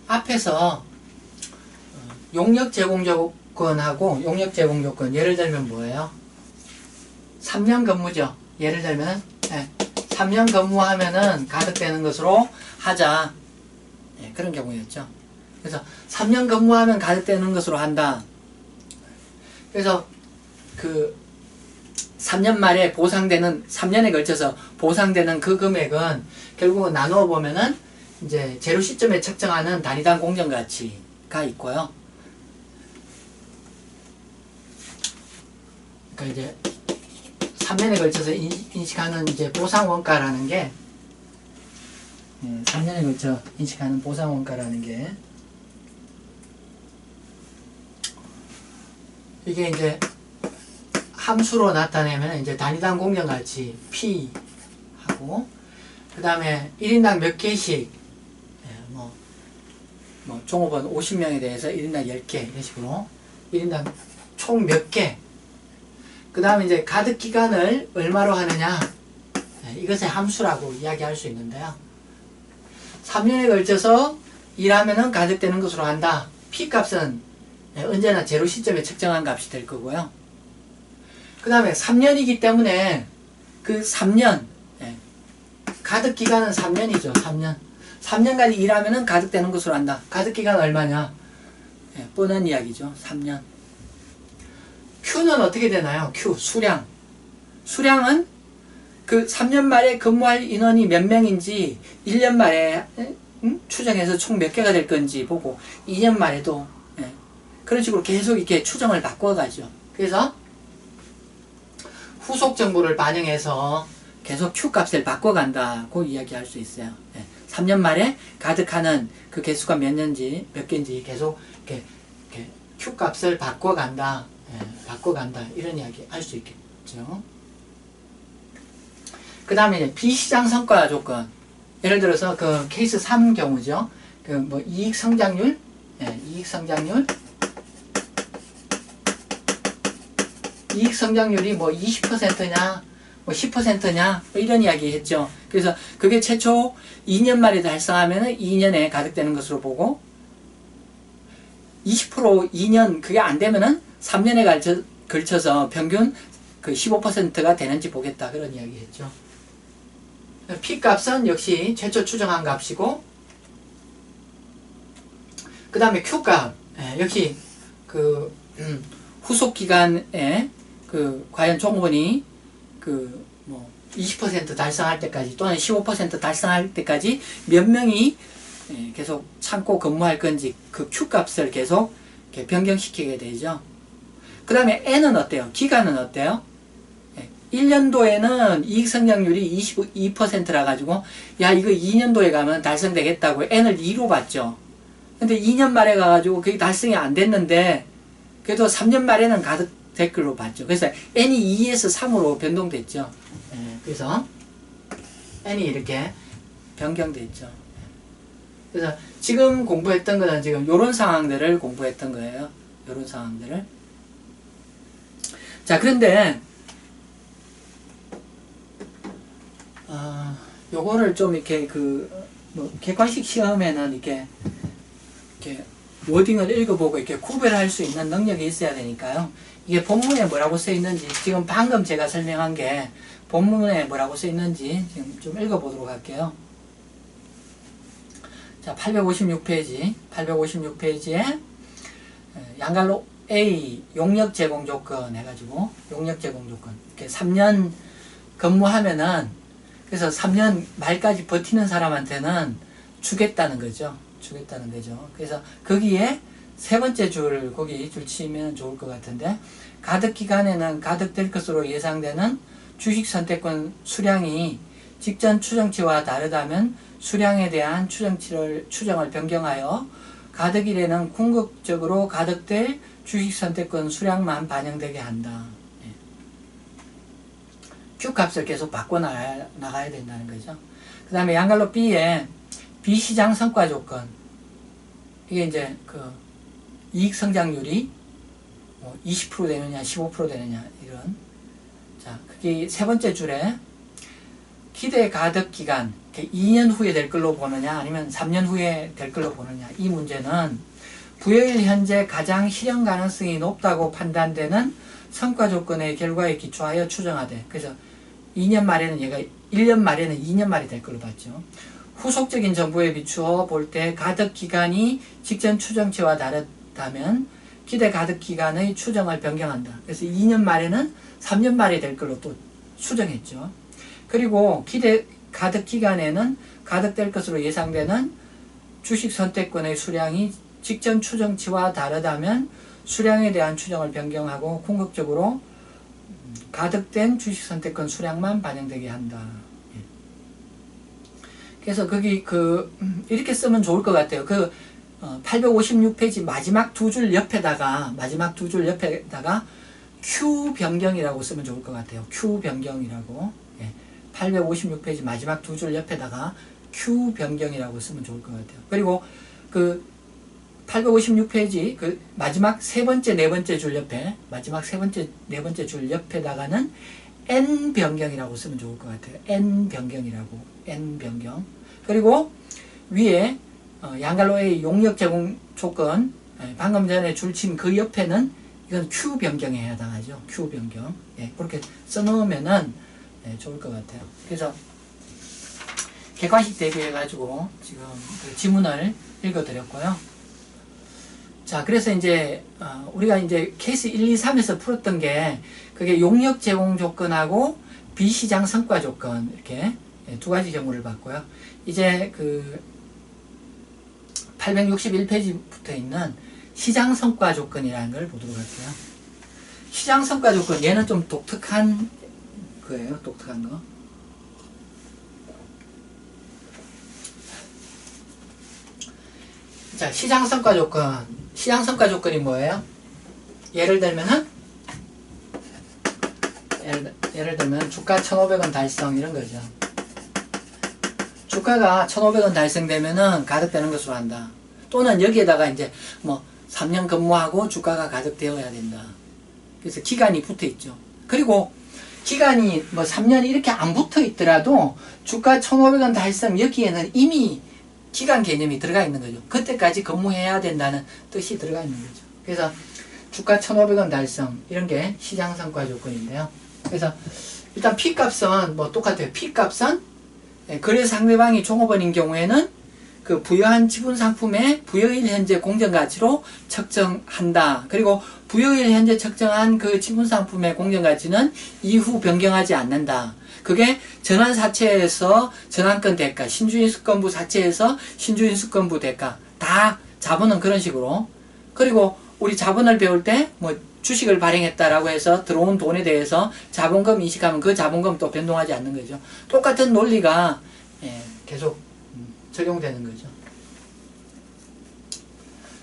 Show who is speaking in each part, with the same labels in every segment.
Speaker 1: 앞에서 용역 제공 조건하고 용역 제공 조건 예를 들면 뭐예요? 3년 근무죠. 예를 들면 3년 근무하면은 가득되는 것으로 하자. 그런 경우였죠. 그래서 3년 근무하면 가득되는 것으로 한다. 그래서 그 3년 말에 보상되는 3년에 걸쳐서 보상되는 그 금액은 결국은 나누어 보면은 이제 제로 시점에 측정하는 단위당 공정 가치가 있고요. 그러니까 이제 3년에 걸쳐서 인식하는 이제 보상 원가라는 게 3년에 걸쳐 인식하는 보상 원가라는 게 이게 이제 함수로 나타내면 이제 단위당 공정가치 P 하고 그 다음에 1인당 몇 개씩 뭐 종업원 50명에 대해서 1인당 10개 이런 식으로 1인당 총 몇 개 그 다음에 이제 가득 기간을 얼마로 하느냐 이것의 함수라고 이야기할 수 있는데요. 3년에 걸쳐서 일하면은 가득되는 것으로 한다. P 값은 언제나 제로 시점에 측정한 값이 될 거고요. 그 다음에 3년이기 때문에 그 3년 가득 기간은 3년이죠. 3년까지 일하면은 가득되는 것으로 한다. 가득 기간 얼마냐? 뻔한 이야기죠. 3년. Q는 어떻게 되나요? Q 수량. 수량은 그 3년 말에 근무할 인원이 몇 명인지 1년 말에 추정해서 총 몇 개가 될 건지 보고 2년 말에도 그런 식으로 계속 이렇게 추정을 바꿔가죠. 그래서 후속 정보를 반영해서 계속 Q 값을 바꿔간다고 이야기할 수 있어요. 3년 말에 가득하는 그 개수가 몇 개인지 계속 이렇게 Q 값을 바꿔간다. 바꿔간다. 이런 이야기 할 수 있겠죠. 그 다음에 비시장 성과 조건. 예를 들어서 그 케이스 3 경우죠. 그 뭐 이익 성장률, 이익 성장률이 뭐 20%냐, 뭐 10%냐, 뭐 이런 이야기 했죠. 그래서 그게 최초 2년 말에 달성하면은 2년에 가득되는 것으로 보고, 20% 2년 그게 안 되면은 3년에 걸쳐서 평균 그 15%가 되는지 보겠다. 그런 이야기 했죠. P 값은 역시 최초 추정한 값이고, 그 다음에 Q 값, 역시 그 후속 기간에 그 과연 종업원이 그 뭐 20% 달성할 때까지 또는 15% 달성할 때까지 몇 명이 계속 참고 근무할 건지 그 Q 값을 계속 이렇게 변경시키게 되죠. 그 다음에 N은 어때요? 기간은 어때요? 1년도에는 이익 성장률이 22%라 가지고 야 이거 2년도에 가면 달성되겠다고 N을 2로 봤죠. 근데 2년 말에 가가지고 그게 달성이 안 됐는데 그래도 3년 말에는 가득 될 걸로 봤죠. 그래서 N이 2에서 3으로 변동됐죠. 그래서 N이 이렇게 변경됐죠. 그래서 지금 공부했던 거는 지금 요런 상황들을 공부했던 거예요. 요런 상황들을. 자, 그런데 요거를 좀 이렇게 뭐 객관식 시험에는 이렇게 워딩을 읽어보고 이렇게 구별할 수 있는 능력이 있어야 되니까요. 이게 본문에 뭐라고 써 있는지, 지금 방금 제가 설명한 게 본문에 뭐라고 써 있는지 지금 좀 읽어보도록 할게요. 자, 856페이지에 양갈로 A 용역 제공 조건 해가지고 용역 제공 조건 이렇게 3년 근무하면은 그래서 3년 말까지 버티는 사람한테는 주겠다는 거죠. 그래서 거기에 세 번째 줄 거기 줄 치면 좋을 것 같은데 가득 기간에는 가득될 것으로 예상되는 주식 선택권 수량이 직전 추정치와 다르다면 수량에 대한 추정을 변경하여 가득일에는 궁극적으로 가득될 주식 선택권 수량만 반영되게 한다. Q 값을 계속 바꿔나가야 된다는 거죠. 그 다음에 양갈로 B에 비시장 성과 조건. 이게 이제 그 이익 성장률이 뭐 20% 되느냐, 15% 되느냐, 이런. 자, 그게 세 번째 줄에 기대 가득 기간, 이렇게 2년 후에 될 걸로 보느냐 아니면 3년 후에 될 걸로 보느냐, 이 문제는 부여일 현재 가장 실현 가능성이 높다고 판단되는 성과 조건의 결과에 기초하여 추정하되, 그래서 2년 말에는 얘가 1년 말에는 2년 말이 될 걸로 봤죠. 후속적인 정보에 비추어 볼 때 가득 기간이 직전 추정치와 다르다면 기대 가득 기간의 추정을 변경한다. 그래서 2년 말에는 3년 말이 될 걸로 또 추정했죠. 그리고 기대 가득 기간에는 가득될 것으로 예상되는 주식 선택권의 수량이 직전 추정치와 다르다면 수량에 대한 추정을 변경하고 궁극적으로 가득된 주식 선택권 수량만 반영되게 한다. 그래서 거기 이렇게 쓰면 좋을 것 같아요. 856페이지 마지막 두 줄 옆에다가 Q 변경이라고 쓰면 좋을 것 같아요. Q 변경이라고. 856페이지 마지막 두 줄 옆에다가 Q 변경이라고 쓰면 좋을 것 같아요. 그리고 856페이지 마지막 세 번째, 네 번째 줄 옆에, 마지막 세 번째, 네 번째 줄 옆에다가는 N 변경이라고 쓰면 좋을 것 같아요. N 변경이라고. N 변경. 그리고 위에 양갈로의 용역 제공 조건, 방금 전에 줄친 그 옆에는 이건 Q 변경에 해당하죠. Q 변경. 그렇게 써놓으면은 좋을 것 같아요. 그래서 객관식 대비해가지고 지금 그 지문을 읽어드렸고요. 자, 그래서 이제 우리가 이제 케이스 1, 2, 3에서 풀었던 게 그게 용역 제공 조건하고 비시장 성과 조건, 이렇게 두 가지 경우를 봤고요. 이제 861페이지부터 있는 시장 성과 조건이라는 걸 보도록 할게요. 시장 성과 조건, 얘는 좀 독특한 거예요. 독특한 거. 자, 시장 성과 조건. 시장 성과 조건이 뭐예요? 예를 들면은 예를 들면 주가 1,500원 달성, 이런 거죠. 주가가 1,500원 달성되면은 가득되는 것으로 한다. 또는 여기에다가 이제 3년 근무하고 주가가 가득되어야 된다. 그래서 기간이 붙어 있죠. 그리고 기간이 3년 이렇게 안 붙어 있더라도 주가 1,500원 달성, 여기에는 이미 기간 개념이 들어가 있는 거죠. 그때까지 근무해야 된다는 뜻이 들어가 있는 거죠. 그래서 주가 1,500원 달성, 이런 게 시장 성과 조건인데요. 그래서 일단 P값은 똑같아요. P값은 거래 상대방이 종업원인 경우에는 그 부여한 지분 상품의 부여일 현재 공정가치로 측정한다. 그리고 부여일 현재 측정한 그 지분 상품의 공정가치는 이후 변경하지 않는다. 그게 전환사채에서 전환권 대가, 신주인수권부 사채에서 신주인수권부 대가, 다 자본은 그런 식으로. 그리고 우리 자본을 배울 때 주식을 발행했다라고 해서 들어온 돈에 대해서 자본금 인식하면 그 자본금 또 변동하지 않는 거죠. 똑같은 논리가 계속 적용되는 거죠.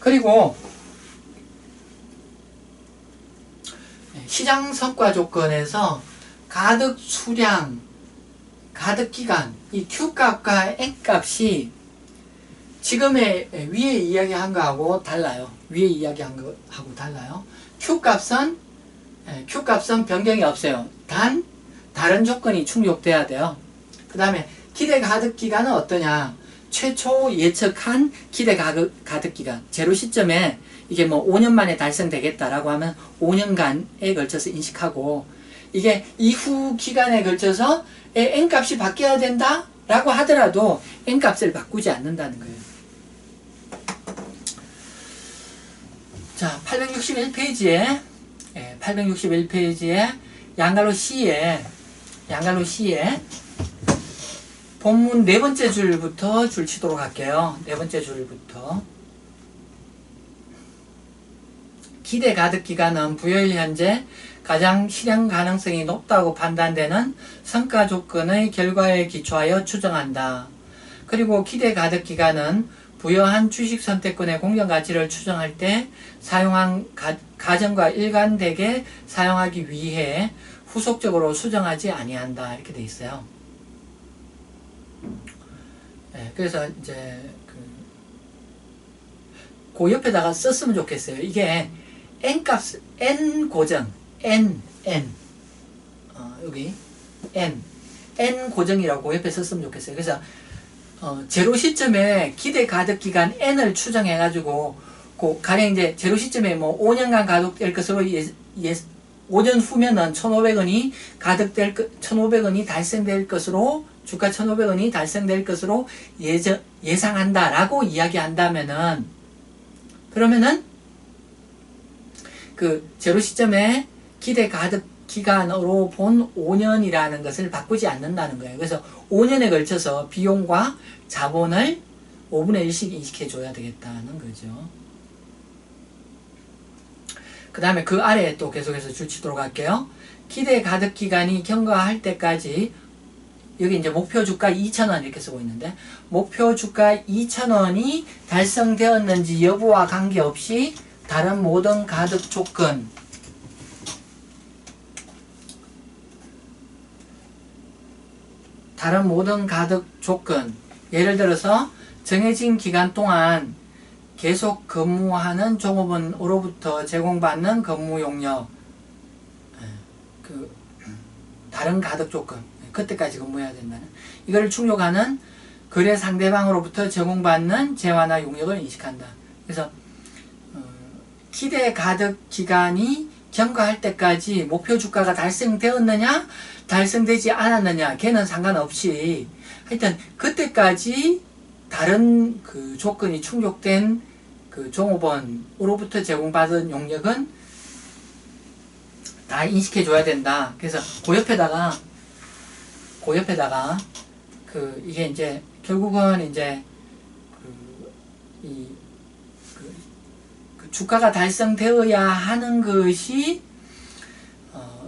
Speaker 1: 그리고 시장 성과 조건에서 가득 수량, 가득 기간, 이 Q값과 N값이 지금의 위에 이야기한 거하고 달라요. 위에 이야기한 거하고 달라요. Q값은 변경이 없어요. 단 다른 조건이 충족돼야 돼요. 그 다음에 기대 가득 기간은 어떠냐? 최초 예측한 기대 가득 기간, 제로 시점에 이게 5년 만에 달성되겠다라고 하면 5년간에 걸쳐서 인식하고, 이게 이후 기간에 걸쳐서 N값이 바뀌어야 된다 라고 하더라도 N값을 바꾸지 않는다는 거예요. 자, 861페이지에 양갈로 C에 본문 네 번째 줄부터 줄 치도록 할게요. 네 번째 줄부터. 기대 가득 기간은 부여일 현재 가장 실현 가능성이 높다고 판단되는 성과 조건의 결과에 기초하여 추정한다. 그리고 기대 가득 기간은 부여한 주식 선택권의 공정 가치를 추정할 때 사용한 가정과 일관되게 사용하기 위해 후속적으로 수정하지 아니한다. 이렇게 돼 있어요. 그래서 이제 그 옆에다가 썼으면 좋겠어요. 이게 N값, N 고정, N, 여기 N 고정이라고 옆에 썼으면 좋겠어요. 그래서 제로 시점에 기대 가득 기간 N을 추정해 가지고 가령 이제 제로 시점에 뭐 5년간 가득될 것으로 5년 후면은 1,500원이 1,500원이 달성될 것으로, 주가 1,500원이 달성될 것으로 예상한다라고 이야기한다면은, 그러면은 그 제로 시점에 기대 가득 기간으로 본 5년이라는 것을 바꾸지 않는다는 거예요. 그래서 5년에 걸쳐서 비용과 자본을 5분의 1씩 인식해 줘야 되겠다는 거죠. 그 다음에 그 아래에 또 계속해서 줄 치도록 할게요. 기대 가득 기간이 경과할 때까지, 여기 이제 목표 주가 2,000원 이렇게 쓰고 있는데, 목표 주가 2,000원이 달성되었는지 여부와 관계없이 다른 모든 가득 조건, 예를 들어서 정해진 기간 동안 계속 근무하는 종업원으로부터 제공받는 근무 용역, 다른 가득 조건, 그때까지 근무해야 된다는, 이걸 충족하는 거래 상대방으로부터 제공받는 재화나 용역을 인식한다. 그래서 기대 가득 기간이 경과할 때까지 목표 주가가 달성되었느냐 달성되지 않았느냐 걔는 상관없이 하여튼 그때까지 다른 그 조건이 충족된 그 종업원으로부터 제공받은 용역은 다 인식해 줘야 된다. 그래서 그 옆에다가 이게 이제 결국은 이제 그 주가가 달성되어야 하는 것이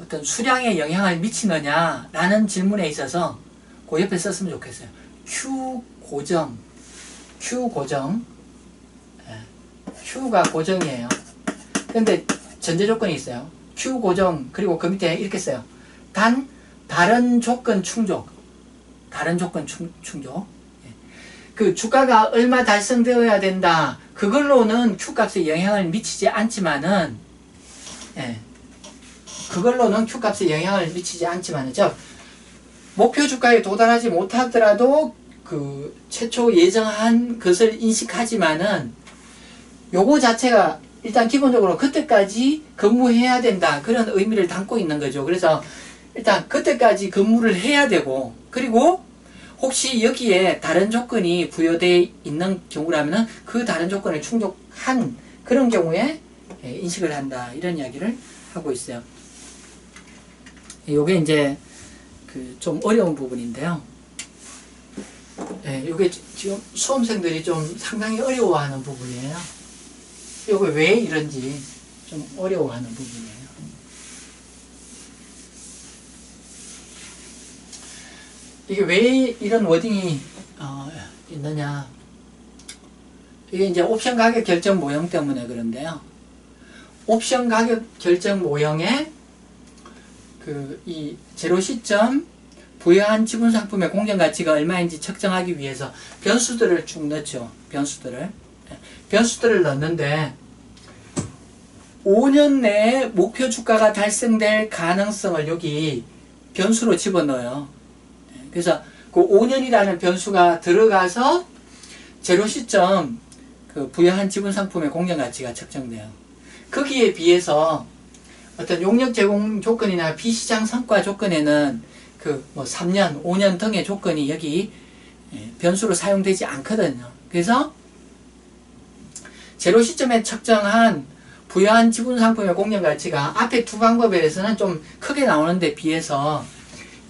Speaker 1: 어떤 수량에 영향을 미치느냐라는 질문에 있어서 그 옆에 썼으면 좋겠어요. Q 고정. Q가 고정이에요. 근데 전제 조건이 있어요. Q 고정, 그리고 그 밑에 이렇게 써요. 다른 조건 충족. 그 주가가 얼마 달성되어야 된다. 그걸로는 Q값에 영향을 미치지 않지만은, 즉, 목표 주가에 도달하지 못하더라도 그 최초 예정한 것을 인식하지만은 요거 자체가 일단 기본적으로 그때까지 근무해야 된다. 그런 의미를 담고 있는 거죠. 그래서 일단 그때까지 근무를 해야 되고, 그리고 혹시 여기에 다른 조건이 부여되어 있는 경우라면은 그 다른 조건을 충족한 그런 경우에 인식을 한다. 이런 이야기를 하고 있어요. 요게 이제 그 좀 어려운 부분인데요. 요게 지금 수험생들이 좀 상당히 어려워하는 부분이에요. 요게 왜 이런지 좀 어려워하는 부분이에요. 이게 왜 이런 워딩이 있느냐. 이게 이제 옵션 가격 결정 모형 때문에 그런데요. 옵션 가격 결정 모형에 이 제로 시점 부여한 지분 상품의 공정 가치가 얼마인지 측정하기 위해서 변수들을 쭉 넣죠. 변수들을 넣는데 5년 내에 목표 주가가 달성될 가능성을 여기 변수로 집어넣어요. 그래서 그 5년이라는 변수가 들어가서 제로 시점 그 부여한 지분 상품의 공정 가치가 측정돼요. 거기에 비해서 어떤 용역 제공 조건이나 비시장 성과 조건에는 그 뭐 3년, 5년 등의 조건이 여기 변수로 사용되지 않거든요. 그래서 제로 시점에 측정한 부여한 지분 상품의 공정 가치가 앞에 두 방법에 대해서는 좀 크게 나오는데 비해서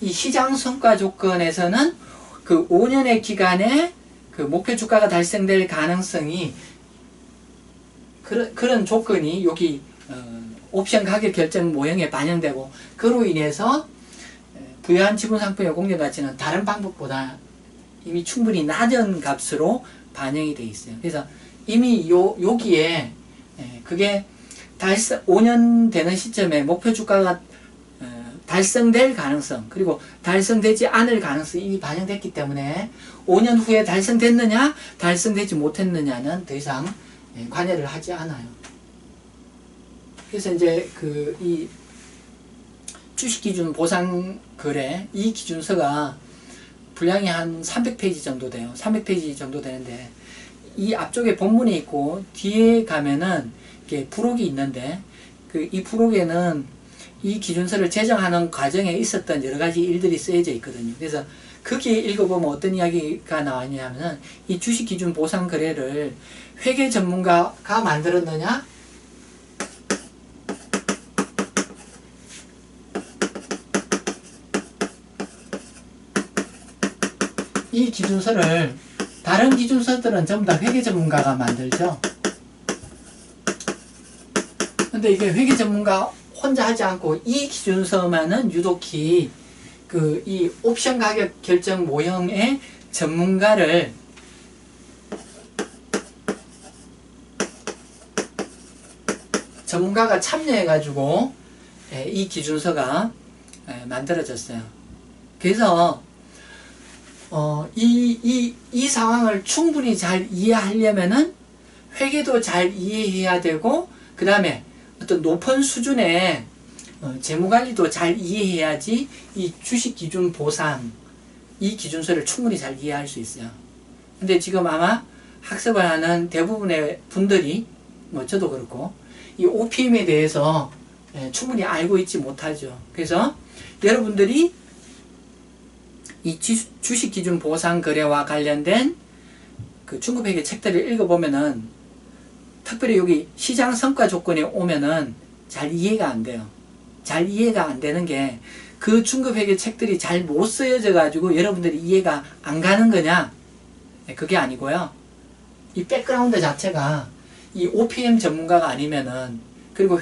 Speaker 1: 이 시장 성과 조건에서는 그 5년의 기간에 그 목표 주가가 달성될 가능성이 그런 조건이 여기 옵션 가격 결정 모형에 반영되고, 그로 인해서 부여한 지분 상품의 공정 가치는 다른 방법보다 이미 충분히 낮은 값으로 반영이 되어 있어요. 그래서 이미 여기에 그게 5년 되는 시점에 목표 주가가 달성될 가능성, 그리고 달성되지 않을 가능성이 이미 반영됐기 때문에 5년 후에 달성됐느냐 달성되지 못했느냐는 더 이상 관여를 하지 않아요. 그래서 이제 이 주식기준 보상거래 이 기준서가 분량이 한 300페이지 정도 돼요. 300페이지 정도 되는데 이 앞쪽에 본문이 있고 뒤에 가면은 이렇게 부록이 있는데 이 부록에는 이 기준서를 제정하는 과정에 있었던 여러 가지 일들이 쓰여져 있거든요. 그래서 거기에 읽어보면 어떤 이야기가 나왔냐면은 이 주식기준 보상 거래를 회계 전문가가 만들었느냐? 이 기준서를 다른 기준서들은 전부 다 회계 전문가가 만들죠. 근데 이게 회계 전문가 혼자 하지 않고 이 기준서만은 유독히 이 옵션 가격 결정 모형의 전문가를 전문가가 참여해가지고 이 기준서가 만들어졌어요. 그래서 이 상황을 충분히 잘 이해하려면은 회계도 잘 이해해야 되고 그 다음에 어떤 높은 수준의 재무관리도 잘 이해해야지 이 주식기준 보상 이 기준서를 충분히 잘 이해할 수 있어요. 근데 지금 아마 학습을 하는 대부분의 분들이 저도 그렇고 이 OPM에 대해서 충분히 알고 있지 못하죠. 그래서 여러분들이 이 주식기준 보상 거래와 관련된 중급회계 책들을 읽어보면은 특별히 여기 시장 성과 조건에 오면은 잘 이해가 안 돼요. 잘 이해가 안 되는 게 그 중급회계 책들이 잘 못 쓰여져 가지고 여러분들이 이해가 안 가는 거냐? 그게 아니고요. 이 백그라운드 자체가 이 OPM 전문가가 아니면은 그리고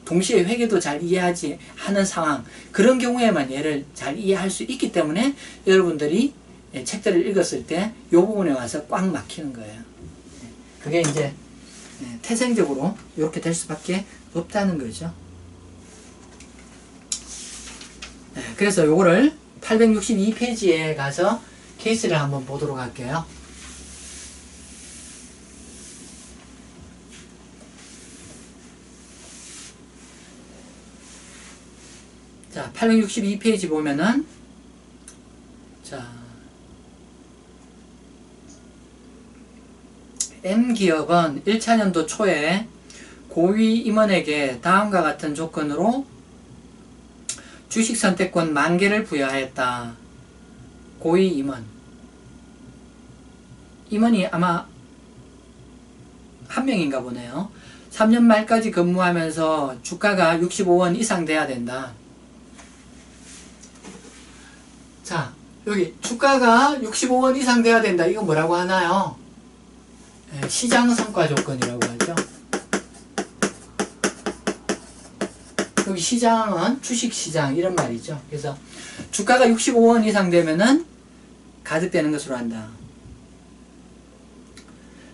Speaker 1: 동시에 회계도 잘 이해하지 하는 상황 그런 경우에만 얘를 잘 이해할 수 있기 때문에 여러분들이 책들을 읽었을 때 이 부분에 와서 꽉 막히는 거예요. 그게 이제 태생적으로 이렇게 될 수밖에 없다는 거죠. 그래서 요거를 862페이지에 가서 케이스를 한번 보도록 할게요. 자, 862페이지 보면은 자, M기업은 1차년도 초에 고위 임원에게 다음과 같은 조건으로 주식선택권 만개를 부여하였다. 고위 임원. 임원이 아마 한 명인가 보네요. 3년 말까지 근무하면서 주가가 65원 이상 돼야 된다. 자, 여기 주가가 65원 이상 돼야 된다. 이거 뭐라고 하나요? 시장 성과 조건이라고 하죠. 여기 시장은 주식시장 이런 말이죠. 그래서 주가가 65원 이상 되면은 가득되는 것으로 한다.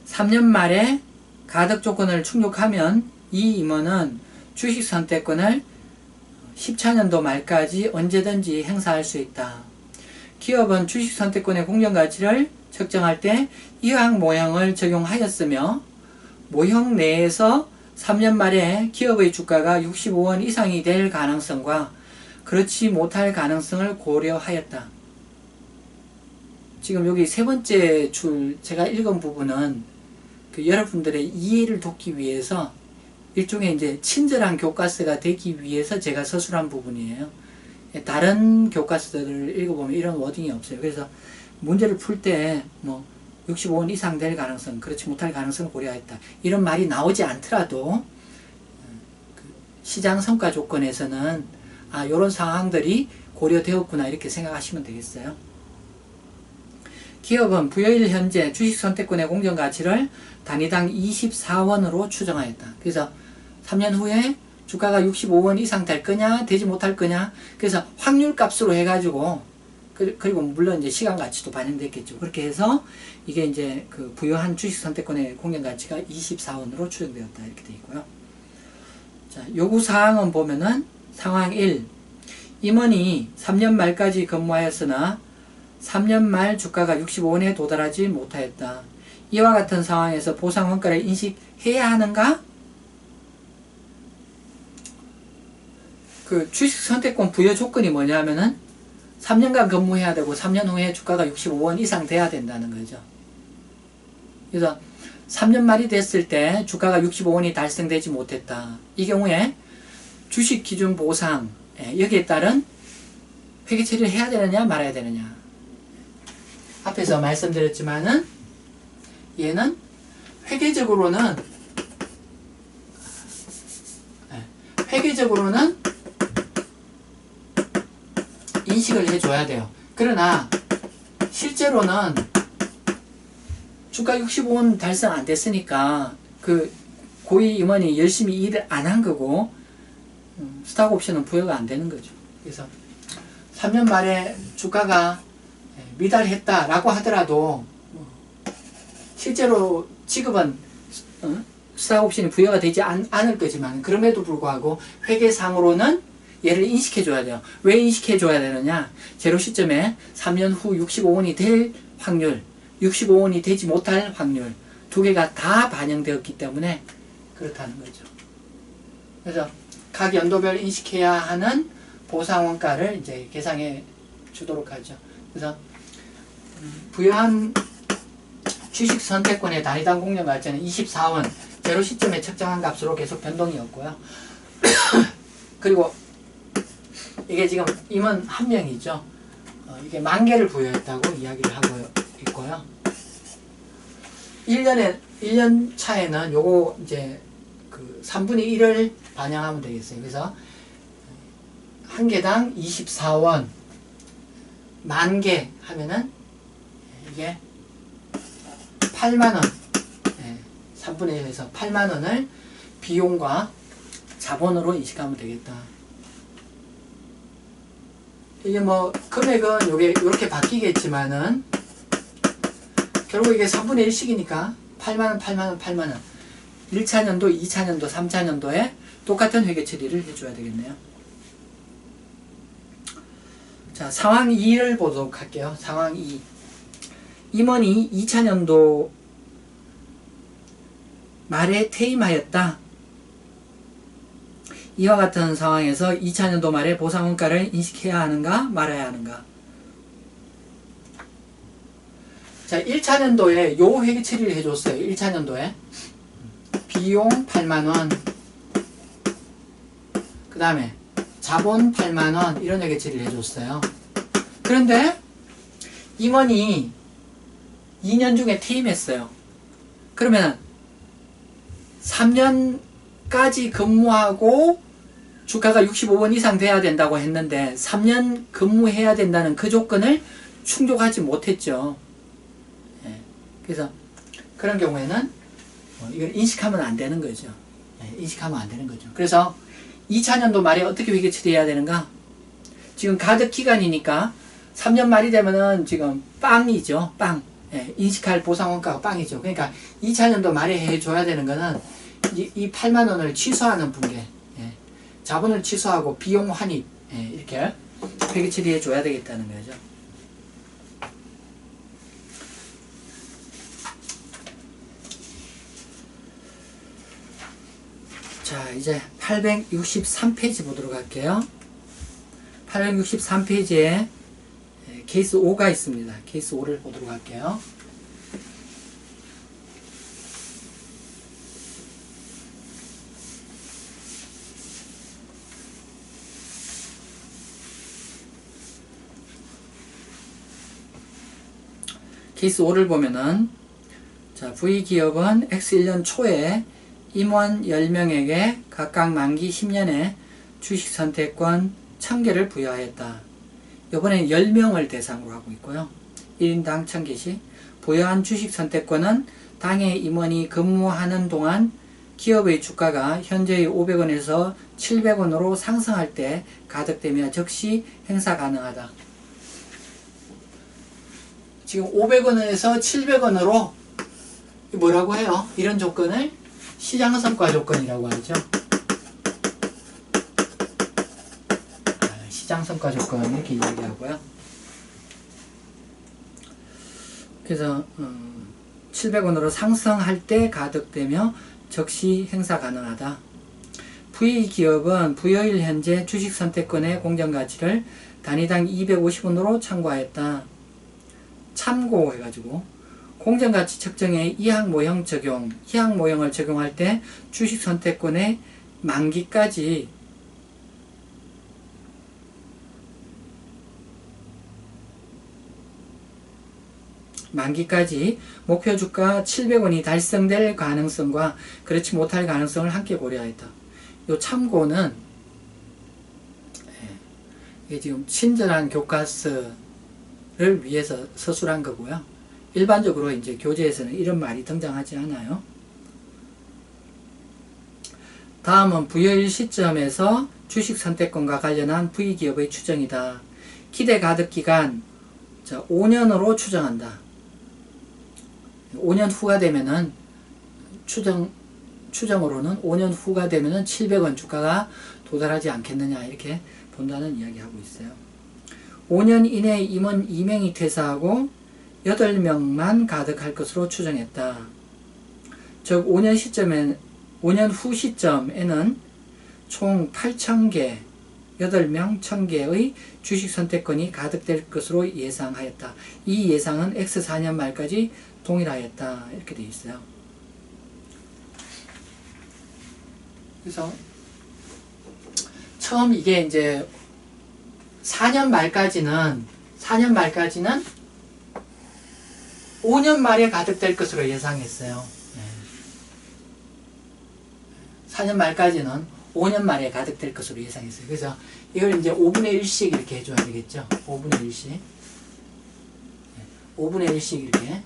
Speaker 1: 3년 말에 가득 조건을 충족하면 이 임원은 주식 선택권을 10차년도 말까지 언제든지 행사할 수 있다. 기업은 주식 선택권의 공정가치를 측정할 때 이항 모형을 적용하였으며 모형 내에서 3년 말에 기업의 주가가 65원 이상이 될 가능성과 그렇지 못할 가능성을 고려하였다. 지금 여기 세 번째 줄 제가 읽은 부분은 여러분들의 이해를 돕기 위해서 일종의 이제 친절한 교과서가 되기 위해서 제가 서술한 부분이에요. 다른 교과서들을 읽어보면 이런 워딩이 없어요. 그래서 문제를 풀 때 65원 이상 될 가능성, 그렇지 못할 가능성을 고려했다. 이런 말이 나오지 않더라도 시장 성과 조건에서는 이런 상황들이 고려되었구나 이렇게 생각하시면 되겠어요. 기업은 부여일 현재 주식 선택권의 공정가치를 단위당 24원으로 추정하였다. 그래서 3년 후에 주가가 65원 이상 될 거냐 되지 못할 거냐 그래서 확률 값으로 해가지고 그리고 물론 이제 시간 가치도 반영됐겠죠. 그렇게 해서 이게 이제 부여한 주식 선택권의 공정 가치가 24원으로 추정되었다 이렇게 되어 있고요. 자, 요구 사항은 보면은 상황 1. 임원이 3년 말까지 근무하였으나 3년 말 주가가 65원에 도달하지 못하였다. 이와 같은 상황에서 보상 원가를 인식해야 하는가? 주식 선택권 부여 조건이 뭐냐면은 3년간 근무해야 되고 3년 후에 주가가 65원 이상 돼야 된다는 거죠. 그래서 3년 말이 됐을 때 주가가 65원이 달성되지 못했다. 이 경우에 주식 기준 보상 여기에 따른 회계 처리를 해야 되느냐 말아야 되느냐. 앞에서 말씀드렸지만은 얘는 회계적으로는 인식을 해줘야 돼요. 그러나 실제로는 주가 65원 달성 안 됐으니까 그 고위 임원이 열심히 일을 안 한 거고 스탁 옵션은 부여가 안 되는 거죠. 그래서 3년 말에 주가가 미달했다라고 하더라도 실제로 지급은 스탁 옵션이 부여가 되지 않을 거지만 그럼에도 불구하고 회계상으로는 얘를 인식해 줘야 돼요. 왜 인식해 줘야 되느냐? 제로 시점에 3년 후 65원이 될 확률, 65원이 되지 못할 확률 두 개가 다 반영되었기 때문에 그렇다는 거죠. 그래서 각 연도별 인식해야 하는 보상 원가를 이제 계상해 주도록 하죠. 그래서 부여한 주식 선택권의 단위당 공정 가치는 24원 제로 시점에 측정한 값으로 계속 변동이 없고요. 그리고 이게 지금 임원 한 명이죠. 이게 10,000개를 부여했다고 이야기를 하고 있고요. 1년 차에는 요거 이제 그 3분의 1을 반영하면 되겠어요. 그래서 한 개당 24원 10,000개 하면은 이게 80,000원 3분의 1에서 80,000원을 비용과 자본으로 인식하면 되겠다. 이게 뭐 금액은 요게 이렇게 바뀌겠지만은 결국 이게 3분의 1씩이니까 80,000원 80,000원 80,000원 1차년도 2차년도 3차년도에 똑같은 회계 처리를 해줘야 되겠네요. 자, 상황 2를 보도록 할게요. 상황 2. 임원이 2차년도 말에 퇴임하였다. 이와 같은 상황에서 2차년도 말에 보상원가를 인식해야 하는가 말아야 하는가. 자, 1차년도에 요 회계 처리를 해줬어요. 1차년도에 비용 80,000원 그 다음에 자본 80,000원 이런 회계 처리를 해줬어요. 그런데 임원이 2년 중에 퇴임했어요. 그러면 3년까지 근무하고 주가가 65원 이상 돼야 된다고 했는데 3년 근무해야 된다는 그 조건을 충족하지 못했죠. 그래서 그런 경우에는 이걸 인식하면 안 되는 거죠. 인식하면 안 되는 거죠. 그래서 2차년도 말에 어떻게 회계 처리해야 되는가? 지금 가득 기간이니까 3년 말이 되면은 지금 빵이죠. 빵. 인식할 보상원가가 빵이죠. 그러니까 2차년도 말에 해줘야 되는 거는 이 80,000원을 취소하는 분계, 자본을 취소하고 비용 환입, 이렇게 회계 처리해 줘야 되겠다는 거죠. 자, 이제 863페이지 보도록 할게요. 863페이지에 케이스 5가 있습니다. 케이스 5를 보도록 할게요. 케이스 5를 보면은 자, V기업은 X1년 초에 임원 10명에게 각각 만기 10년에 주식선택권 1000개를 부여하였다. 이번엔 10명을 대상으로 하고 있고요. 1인당 1000개씩 부여한 주식선택권은 당의 임원이 근무하는 동안 기업의 주가가 현재의 500원에서 700원으로 상승할 때 가득되며 즉시 행사 가능하다. 지금 500원에서 700원으로 뭐라고 해요? 이런 조건을 시장성과 조건이라고 하죠. 시장성과 조건 이렇게 이야기하고요. 그래서 700원으로 상승할 때 가득되며 즉시 행사 가능하다. V기업은 부여일 현재 주식선택권의 공정가치를 단위당 250원으로 참고하였다. 참고해가지고 공정가치 측정에 이항 모형 적용, 이항 모형을 적용할 때 주식 선택권의 만기까지 목표 주가 700원이 달성될 가능성과 그렇지 못할 가능성을 함께 고려하였다. 요 참고는 이게 지금 친절한 교과서를 위해서 서술한 거고요. 일반적으로 이제 교재에서는 이런 말이 등장하지 않아요. 다음은 부여일 시점에서 주식 선택권과 관련한 V기업의 추정이다. 기대 가득 기간 5년으로 추정한다. 5년 후가 되면은 추정으로는 5년 후가 되면은 700원 주가가 도달하지 않겠느냐 이렇게 본다는 이야기하고 있어요. 5년 이내에 임원 2명이 퇴사하고 8명만 가득할 것으로 추정했다. 즉 5년 후 시점에는 총 8,000개, 8명 1,000개의 주식 선택권이 가득될 것으로 예상하였다. 이 예상은 X4년 말까지 동일하였다. 이렇게 되어 있어요. 그래서 처음 이게 이제 4년 말까지는 5년 말에 가득될 것으로 예상했어요. 4년 말까지는 5년 말에 가득될 것으로 예상했어요. 그래서 이걸 이제 5분의 1씩 이렇게 해줘야 되겠죠. 5분의 1씩. 5분의 1씩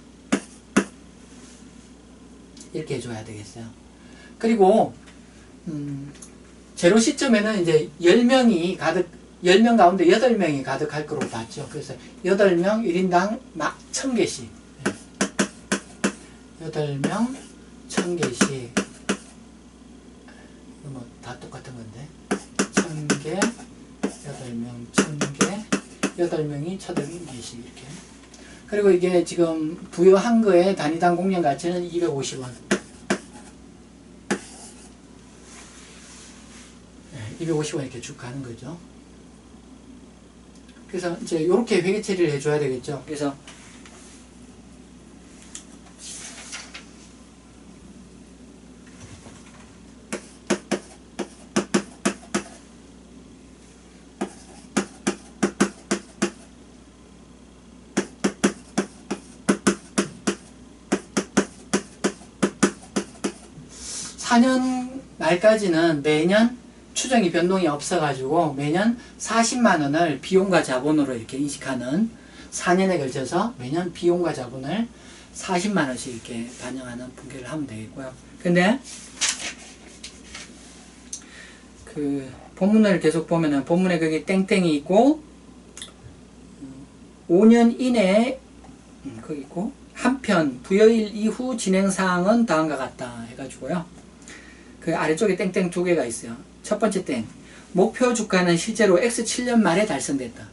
Speaker 1: 이렇게 해줘야 되겠어요. 그리고, 제로 시점에는 이제 10명 가운데 8명이 가득할 거로 봤죠. 그래서 8명 1인당 막 1,000개씩. 8명 1,000개씩. 뭐 다 똑같은 건데. 1,000개, 8명 1,000개, 8명이 1,000개씩 이렇게. 그리고 이게 지금 부여한 거에 단위당 공정 가치는 250원. 250원 이렇게 쭉 가는 거죠. 그래서 이제 이렇게 회계 처리를 해줘야 되겠죠. 그래서 사 년 말까지는 매년 추정이 변동이 없어가지고 매년 40만원을 비용과 자본으로 이렇게 인식하는 4년에 걸쳐서 매년 비용과 자본을 40만원씩 이렇게 반영하는 분계를 하면 되겠고요. 근데 그 본문을 계속 보면은 본문에 거기 땡땡이 있고 5년 이내에 거기 있고 한편 부여일 이후 진행사항은 다음과 같다 해가지고요. 그 아래쪽에 땡땡 두 개가 있어요. 첫 번째 땡. 목표 주가는 실제로 X7년 말에 달성됐다.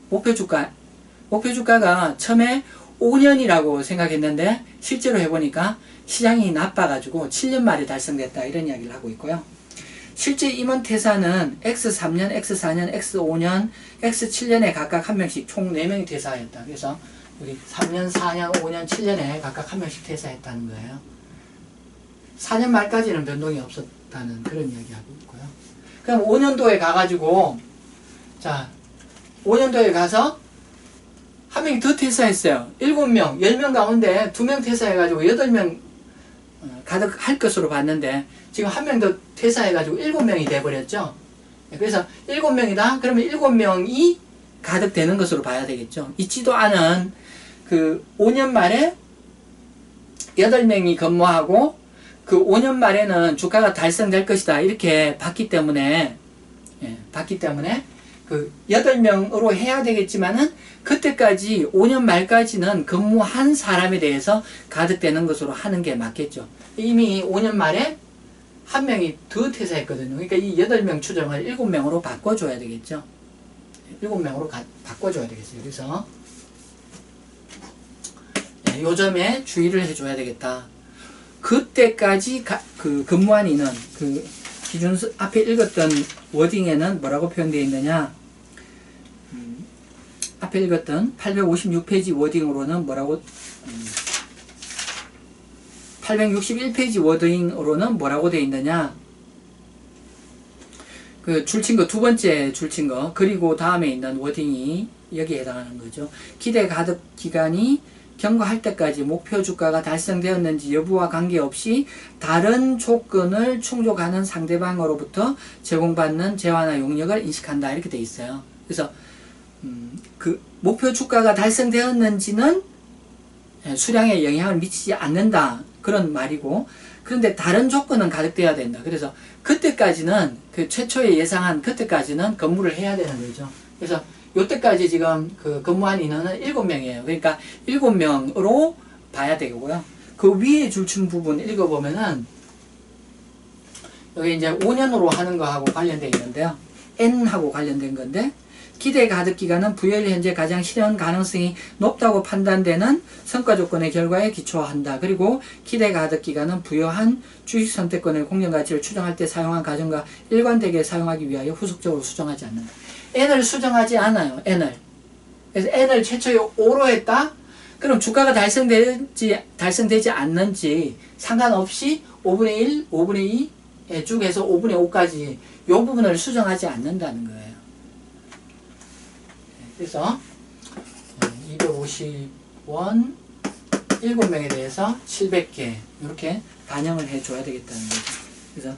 Speaker 1: 목표 주가가 처음에 5년이라고 생각했는데 실제로 해보니까 시장이 나빠가지고 7년 말에 달성됐다. 이런 이야기를 하고 있고요. 실제 임원 퇴사는 X3년, X4년, X5년, X7년에 각각 한 명씩 총 4명이 퇴사했다. 그래서 여기 3년, 4년, 5년, 7년에 각각 한 명씩 퇴사했다는 거예요. 4년 말까지는 변동이 없었다는 그런 이야기하고 있고요. 그럼 5년도에 가가지고, 자, 5년도에 가서 한 명이 더 퇴사했어요. 7명, 10명 가운데 2명 퇴사해가지고 8명 가득할 것으로 봤는데, 지금 한 명 더 퇴사해가지고 7명이 돼버렸죠. 그래서 7명이다? 그러면 7명이 가득되는 것으로 봐야 되겠죠. 있지도 않은 그 5년 말에 8명이 근무하고 그 5년 말에는 주가가 달성될 것이다. 이렇게 봤기 때문에, 그 8명으로 해야 되겠지만은 그때까지 5년 말까지는 근무한 사람에 대해서 가득되는 것으로 하는 게 맞겠죠. 이미 5년 말에 한 명이 더 퇴사했거든요. 그러니까 이 8명 추정을 7명으로 바꿔줘야 되겠죠. 7명으로 바꿔줘야 되겠어요. 그래서 요 점에 주의를 해줘야 되겠다. 그때까지 그 근무한 인원, 그 기준 앞에 읽었던 워딩에는 뭐라고 표현되어 있느냐? 앞에 읽었던 856페이지 워딩으로는 뭐라고 861페이지 워딩으로는 뭐라고 되어 있느냐, 그 줄친 거, 두 번째 줄친 거, 그리고 다음에 있는 워딩이 여기에 해당하는 거죠. 기대 가득 기간이 경과할 때까지 목표 주가가 달성되었는지 여부와 관계없이 다른 조건을 충족하는 상대방으로부터 제공받는 재화나 용역을 인식한다, 이렇게 돼 있어요. 그래서 그 목표 주가가 달성되었는지는 수량에 영향을 미치지 않는다, 그런 말이고, 그런데 다른 조건은 가득돼야 된다. 그래서 그때까지는, 그 최초에 예상한 그때까지는 근무를 해야 되는 거죠. 그래서 요때까지 지금 그 근무한 인원은 7명이에요. 그러니까 7명으로 봐야 되고요. 그 위에 줄친 부분 읽어보면은 여기 이제 5년으로 하는 거하고 관련되어 있는데요. N하고 관련된 건데, 기대 가득 기간은 부여일 현재 가장 실현 가능성이 높다고 판단되는 성과 조건의 결과에 기초한다. 그리고 기대 가득 기간은 부여한 주식 선택권의 공정 가치를 추정할 때 사용한 가정과 일관되게 사용하기 위하여 후속적으로 수정하지 않는다. N을 수정하지 않아요. N을. 그래서 N을 최초에 5로 했다? 그럼 주가가 달성되지 않는지 상관없이 5분의 1, 5분의 2, 쭉 해서 5분의 5까지 이 부분을 수정하지 않는다는 거예요. 그래서 250원 7명에 대해서 700개 이렇게 반영을 해줘야 되겠다는 거죠. 그래서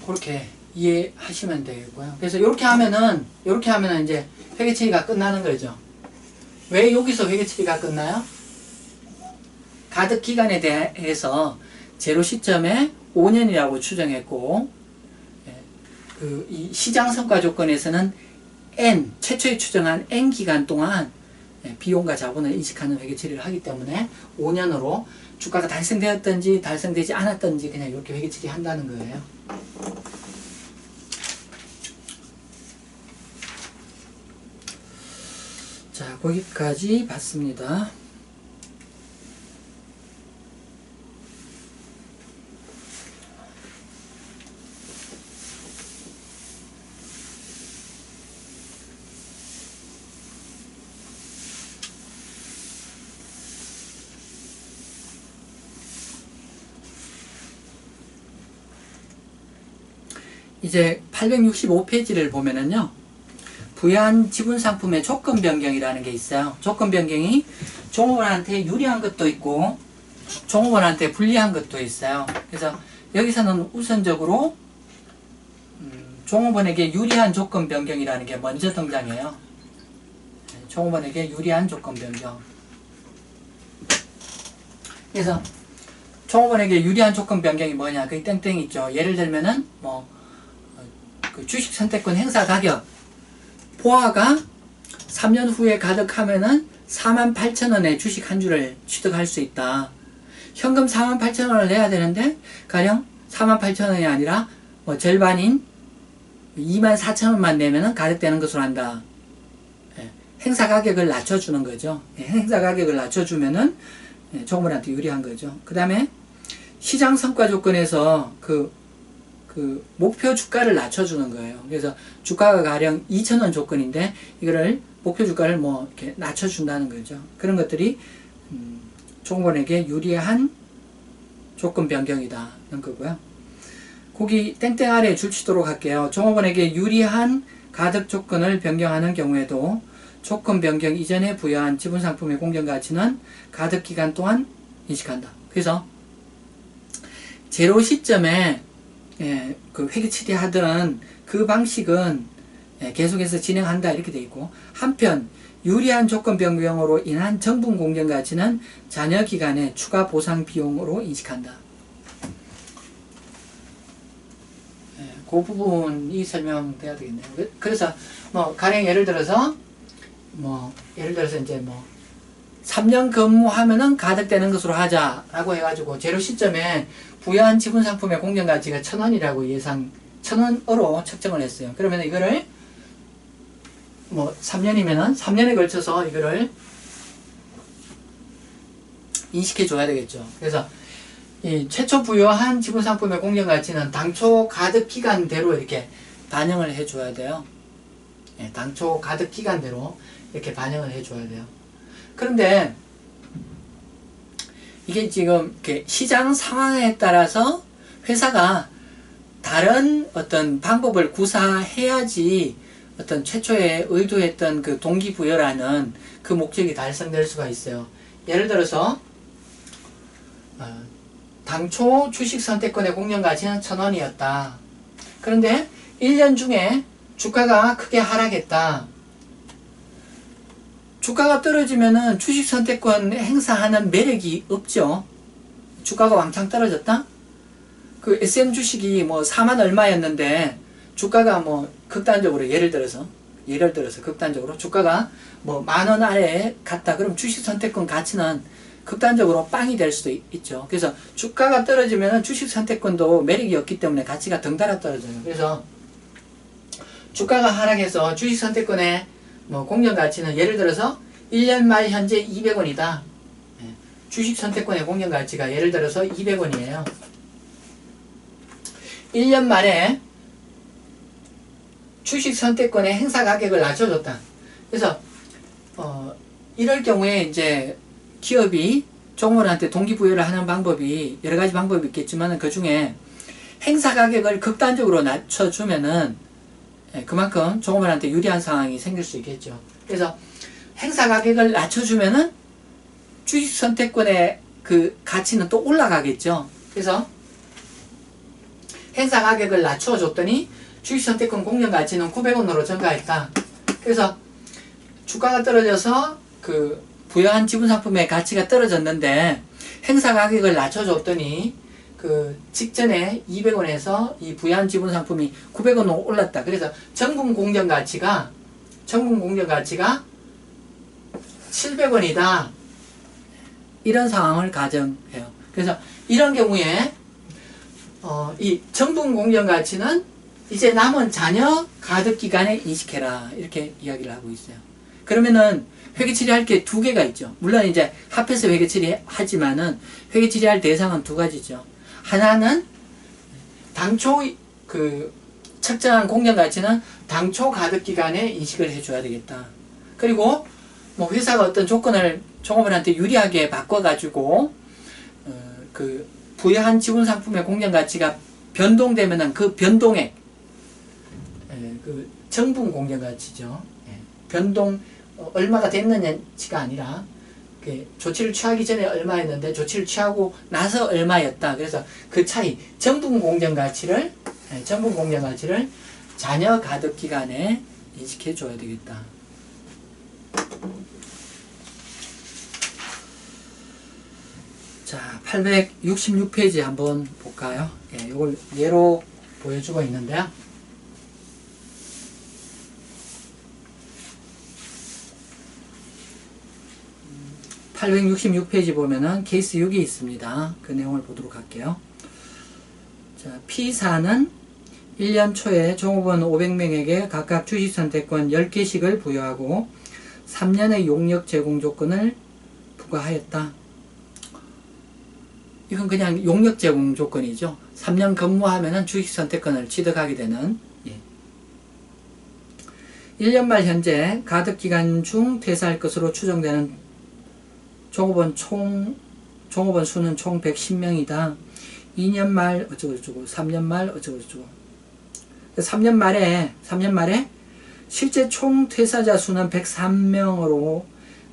Speaker 1: 그렇게 이해하시면 되겠고요. 그래서 이렇게 하면은 이제 회계 처리가 끝나는 거죠. 왜 여기서 회계 처리가 끝나요? 가득 기간에 대해서 제로 시점에 5년이라고 추정했고, 이 시장 성과 조건에서는 N, 최초에 추정한 N 기간 동안 비용과 자본을 인식하는 회계 처리를 하기 때문에 5년으로 주가가 달성되었든지 달성되지 않았든지 그냥 이렇게 회계 처리한다는 거예요. 자, 거기까지 봤습니다. 이제 865페이지를 보면은요, 부여한 지분 상품의 조건 변경이라는 게 있어요. 조건 변경이 종업원한테 유리한 것도 있고 종업원한테 불리한 것도 있어요. 그래서 여기서는 우선적으로 종업원에게 유리한 조건 변경이라는 게 먼저 등장해요. 종업원에게 유리한 조건 변경. 그래서 종업원에게 유리한 조건 변경이 뭐냐? 그 땡땡 있죠. 예를 들면은 그 주식 선택권 행사 가격 포화가 3년 후에 가득하면은 48,000원에 주식 한 주를 취득할 수 있다. 현금 48,000원을 내야 되는데 가령 48,000원이 아니라 절반인 24,000원만 내면은 가득되는 것으로 한다. 행사 가격을 낮춰주는 거죠. 행사 가격을 낮춰주면은 종업원한테 유리한 거죠. 그 다음에 시장 성과 조건에서 그 목표 주가를 낮춰주는 거예요. 그래서 주가가 가령 2,000원 조건인데 이거를 목표 주가를 이렇게 낮춰준다는 거죠. 그런 것들이 종업원에게 유리한 조건 변경이다는 거고요. 거기 땡땡 아래 줄치도록 할게요. 종업원에게 유리한 가득 조건을 변경하는 경우에도 조건 변경 이전에 부여한 지분 상품의 공정 가치는 가득 기간 동안 인식한다. 그래서 제로 시점에 그 회계 처리하던 그 방식은 계속해서 진행한다 이렇게 되어 있고, 한편 유리한 조건 변경으로 인한 정분 공정 가치는 잔여 기간의 추가 보상 비용으로 인식한다. 그 부분이 설명돼야 되겠네요. 그래서 가령 예를 들어서 이제 3년 근무하면은 가득되는 것으로 하자라고 해가지고 제로 시점에 부여한 지분 상품의 공정 가치가 1,000원이라고 1,000원으로 측정을 했어요. 그러면 이거를 3년이면은 3년에 걸쳐서 이거를 인식해 줘야 되겠죠. 그래서 이 최초 부여한 지분상품의 공정가치는 당초 가득기간대로 이렇게 반영을 해 줘야 돼요. 예, 당초 가득기간대로 이렇게 반영을 해 줘야 돼요. 그런데 이게 지금 이렇게 시장 상황에 따라서 회사가 다른 어떤 방법을 구사해야지 어떤 최초에 의도했던 그 동기부여라는 그 목적이 달성될 수가 있어요. 예를 들어서 당초 주식 선택권의 공정가치는 1,000원이었다. 그런데 1년 중에 주가가 크게 하락했다. 주가가 떨어지면은 주식 선택권 행사하는 매력이 없죠. 주가가 왕창 떨어졌다? 그 SM 주식이 뭐 4만 얼마였는데 주가가 뭐 극단적으로 예를 들어서 극단적으로 주가가 뭐 10,000원 아래에 갔다. 그럼 주식 선택권 가치는 극단적으로 빵이 될 수도 있죠. 그래서 주가가 떨어지면 주식 선택권도 매력이 없기 때문에 가치가 덩달아 떨어져요. 그래서 주가가 하락해서 주식 선택권의 뭐 공정 가치는 예를 들어서 1년 말 현재 200원이다. 주식 선택권의 공정 가치가 예를 들어서 200원이에요. 1년 만에 주식 선택권의 행사 가격을 낮춰줬다. 그래서 이럴 경우에 이제 기업이 종업원한테 동기부여를 하는 방법이 여러 가지 방법이 있겠지만 그 중에 행사 가격을 극단적으로 낮춰주면은 그만큼 종업원한테 유리한 상황이 생길 수 있겠죠. 그래서 행사 가격을 낮춰주면은 주식 선택권의 그 가치는 또 올라가겠죠. 그래서 행사 가격을 낮춰줬더니 주식 선택권 공정 가치는 900원으로 증가했다. 그래서 주가가 떨어져서 그 부여한 지분상품의 가치가 떨어졌는데 행사 가격을 낮춰줬더니 그 직전에 200원에서 이 부여한 지분상품이 900원으로 올랐다. 그래서 정분 공정 가치가 700원이다. 이런 상황을 가정해요. 그래서 이런 경우에 이 정분 공정 가치는 이제 남은 잔여 가득기간에 인식해라. 이렇게 이야기를 하고 있어요. 그러면은 회계 처리할 게 두 개가 있죠. 물론 이제 합해서 회계 처리하지만은 회계 처리할 대상은 두 가지죠. 하나는 당초 그 측정한 공정 가치는 당초 가득 기간에 인식을 해줘야 되겠다. 그리고 뭐 회사가 어떤 조건을 종업원한테 유리하게 바꿔가지고 그 부여한 지분 상품의 공정 가치가 변동되면은 그 변동액 그 정분 공정 가치죠. 변동 얼마가 됐느냐가 아니라 조치를 취하기 전에 얼마였는데 조치를 취하고 나서 얼마였다. 그래서 그 차이 정분 공정 가치를 잔여 가득 기간에 인식해 줘야 되겠다. 자, 866페이지 한번 볼까요? 이걸 예로 보여주고 있는데요. 866페이지 보면은 케이스 6이 있습니다. 그 내용을 보도록 할게요. 자, P사는 1년 초에 종업원 500명에게 각각 주식선택권 10개씩을 부여하고 3년의 용역 제공 조건을 부과하였다. 이건 그냥 용역 제공 조건이죠. 3년 근무하면은 주식선택권을 취득하게 되는. 1년 말 현재 가득기간 중 퇴사할 것으로 추정되는 종업원 수는 총 110명이다. 2년 말 어쩌고저쩌고 3년 말 어쩌고저쩌고 3년 말에 실제 총 퇴사자 수는 103명으로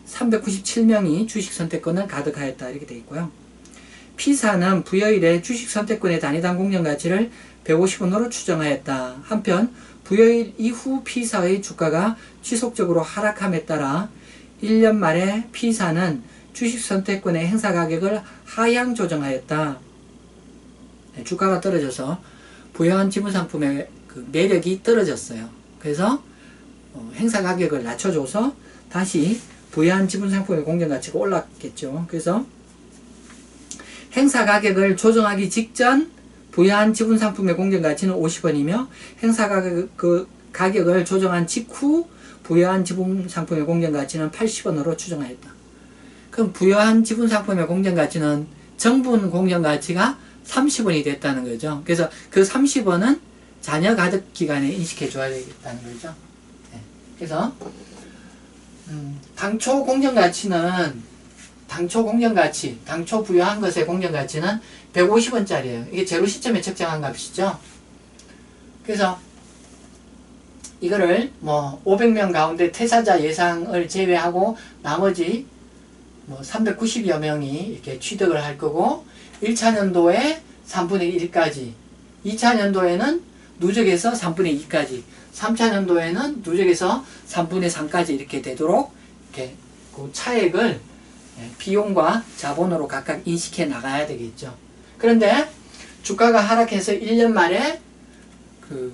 Speaker 1: 397명이 주식 선택권을 가득하였다. 이렇게 되어 있고요. P사는 부여일에 주식 선택권의 단위당 공정 가치를 150원으로 추정하였다. 한편 부여일 이후 P사의 주가가 지속적으로 하락함에 따라 1년 말에 P사는 주식 선택권의 행사 가격을 하향 조정하였다. 주가가 떨어져서 부여한 지분상품의 그 매력이 떨어졌어요. 그래서 행사 가격을 낮춰줘서 다시 부여한 지분상품의 공정가치가 올랐겠죠. 그래서 행사 가격을 조정하기 직전 부여한 지분상품의 공정가치는 50원이며 행사 가격을 조정한 직후 부여한 지분상품의 공정가치는 80원으로 추정하였다. 그럼 부여한 지분상품의 공정가치는 정분 공정가치가 30원이 됐다는 거죠. 그래서 그 30원은 잔여 가득기간에 인식해 줘야 되겠다는 거죠. 네. 그래서 당초 부여한 것의 공정가치는 150원짜리예요. 이게 제로 시점에 측정한 값이죠. 그래서 이거를 뭐 500명 가운데 퇴사자 예상을 제외하고 나머지 뭐 390여 명이 이렇게 취득을 할 거고 1차 년도에 3분의 1까지 2차 년도에는 누적해서 3분의 2까지 3차 년도에는 누적해서 3분의 3까지 이렇게 되도록 이렇게 그 차액을 비용과 자본으로 각각 인식해 나가야 되겠죠. 그런데 주가가 하락해서 1년 만에 그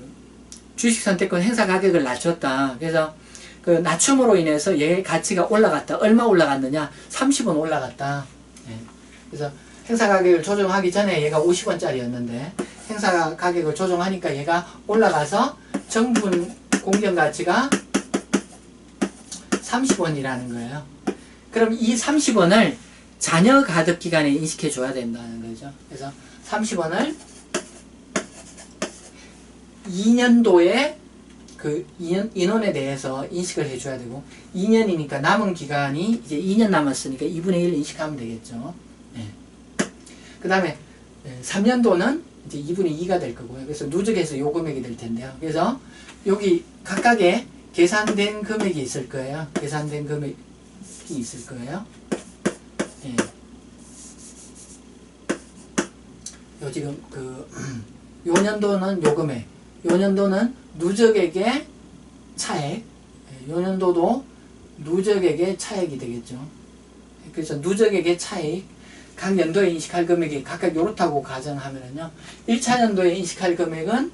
Speaker 1: 주식선택권 행사 가격을 낮췄다. 그래서 그 낮춤으로 인해서 얘 가치가 올라갔다. 얼마 올라갔느냐? 30원 올라갔다. 그래서 행사 가격을 조정하기 전에 얘가 50원짜리였는데 행사 가격을 조정하니까 얘가 올라가서 정분 공정가치가 30원이라는 거예요. 그럼 이 30원을 잔여 가득 기간에 인식해 줘야 된다는 거죠. 그래서 30원을 2년도에 그 인원에 대해서 인식을 해줘야 되고 2년이니까 남은 기간이 이제 2년 남았으니까 2분의 1 인식하면 되겠죠. 네. 그 다음에 3년도는 이제 2분의 2가 될 거고요. 그래서 누적해서 요 금액이 될 텐데요. 그래서 여기 각각의 계산된 금액이 있을 거예요. 계산된 금액이 있을 거예요. 예. 요 지금 요 년도는 요 금액, 요 년도는 누적액의 차액, 요 년도도 누적액의 차액이 되겠죠. 그래서 누적액의 차익, 각 연도에 인식할 금액이 각각 요렇다고 가정하면은요, 1차 연도에 인식할 금액은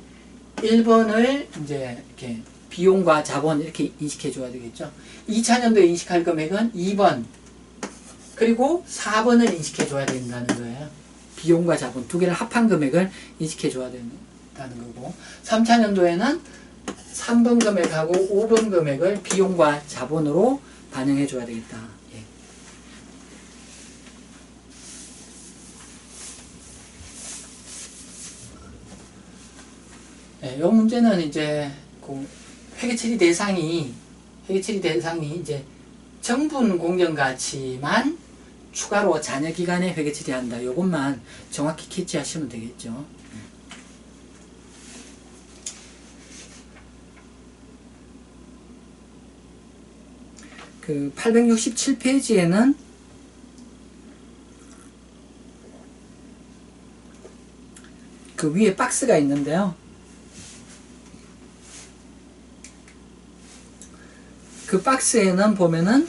Speaker 1: 1번을 이제 이렇게 비용과 자본 이렇게 인식해 줘야 되겠죠. 2차 연도에 인식할 금액은 2번, 그리고 4번을 인식해 줘야 된다는 거예요. 비용과 자본 두 개를 합한 금액을 인식해 줘야 된다는 거고, 3차 연도에는 3번 금액하고 5번 금액을 비용과 자본으로 반영해 줘야 되겠다. 이 문제는 이제 그 회계처리 대상이 이제 정분 공정가치만 추가로 잔여 기간에 회계 처리한다. 요것만 정확히 캐치하시면 되겠죠. 그 867페이지에는 그 위에 박스가 있는데요. 그 박스에는 보면은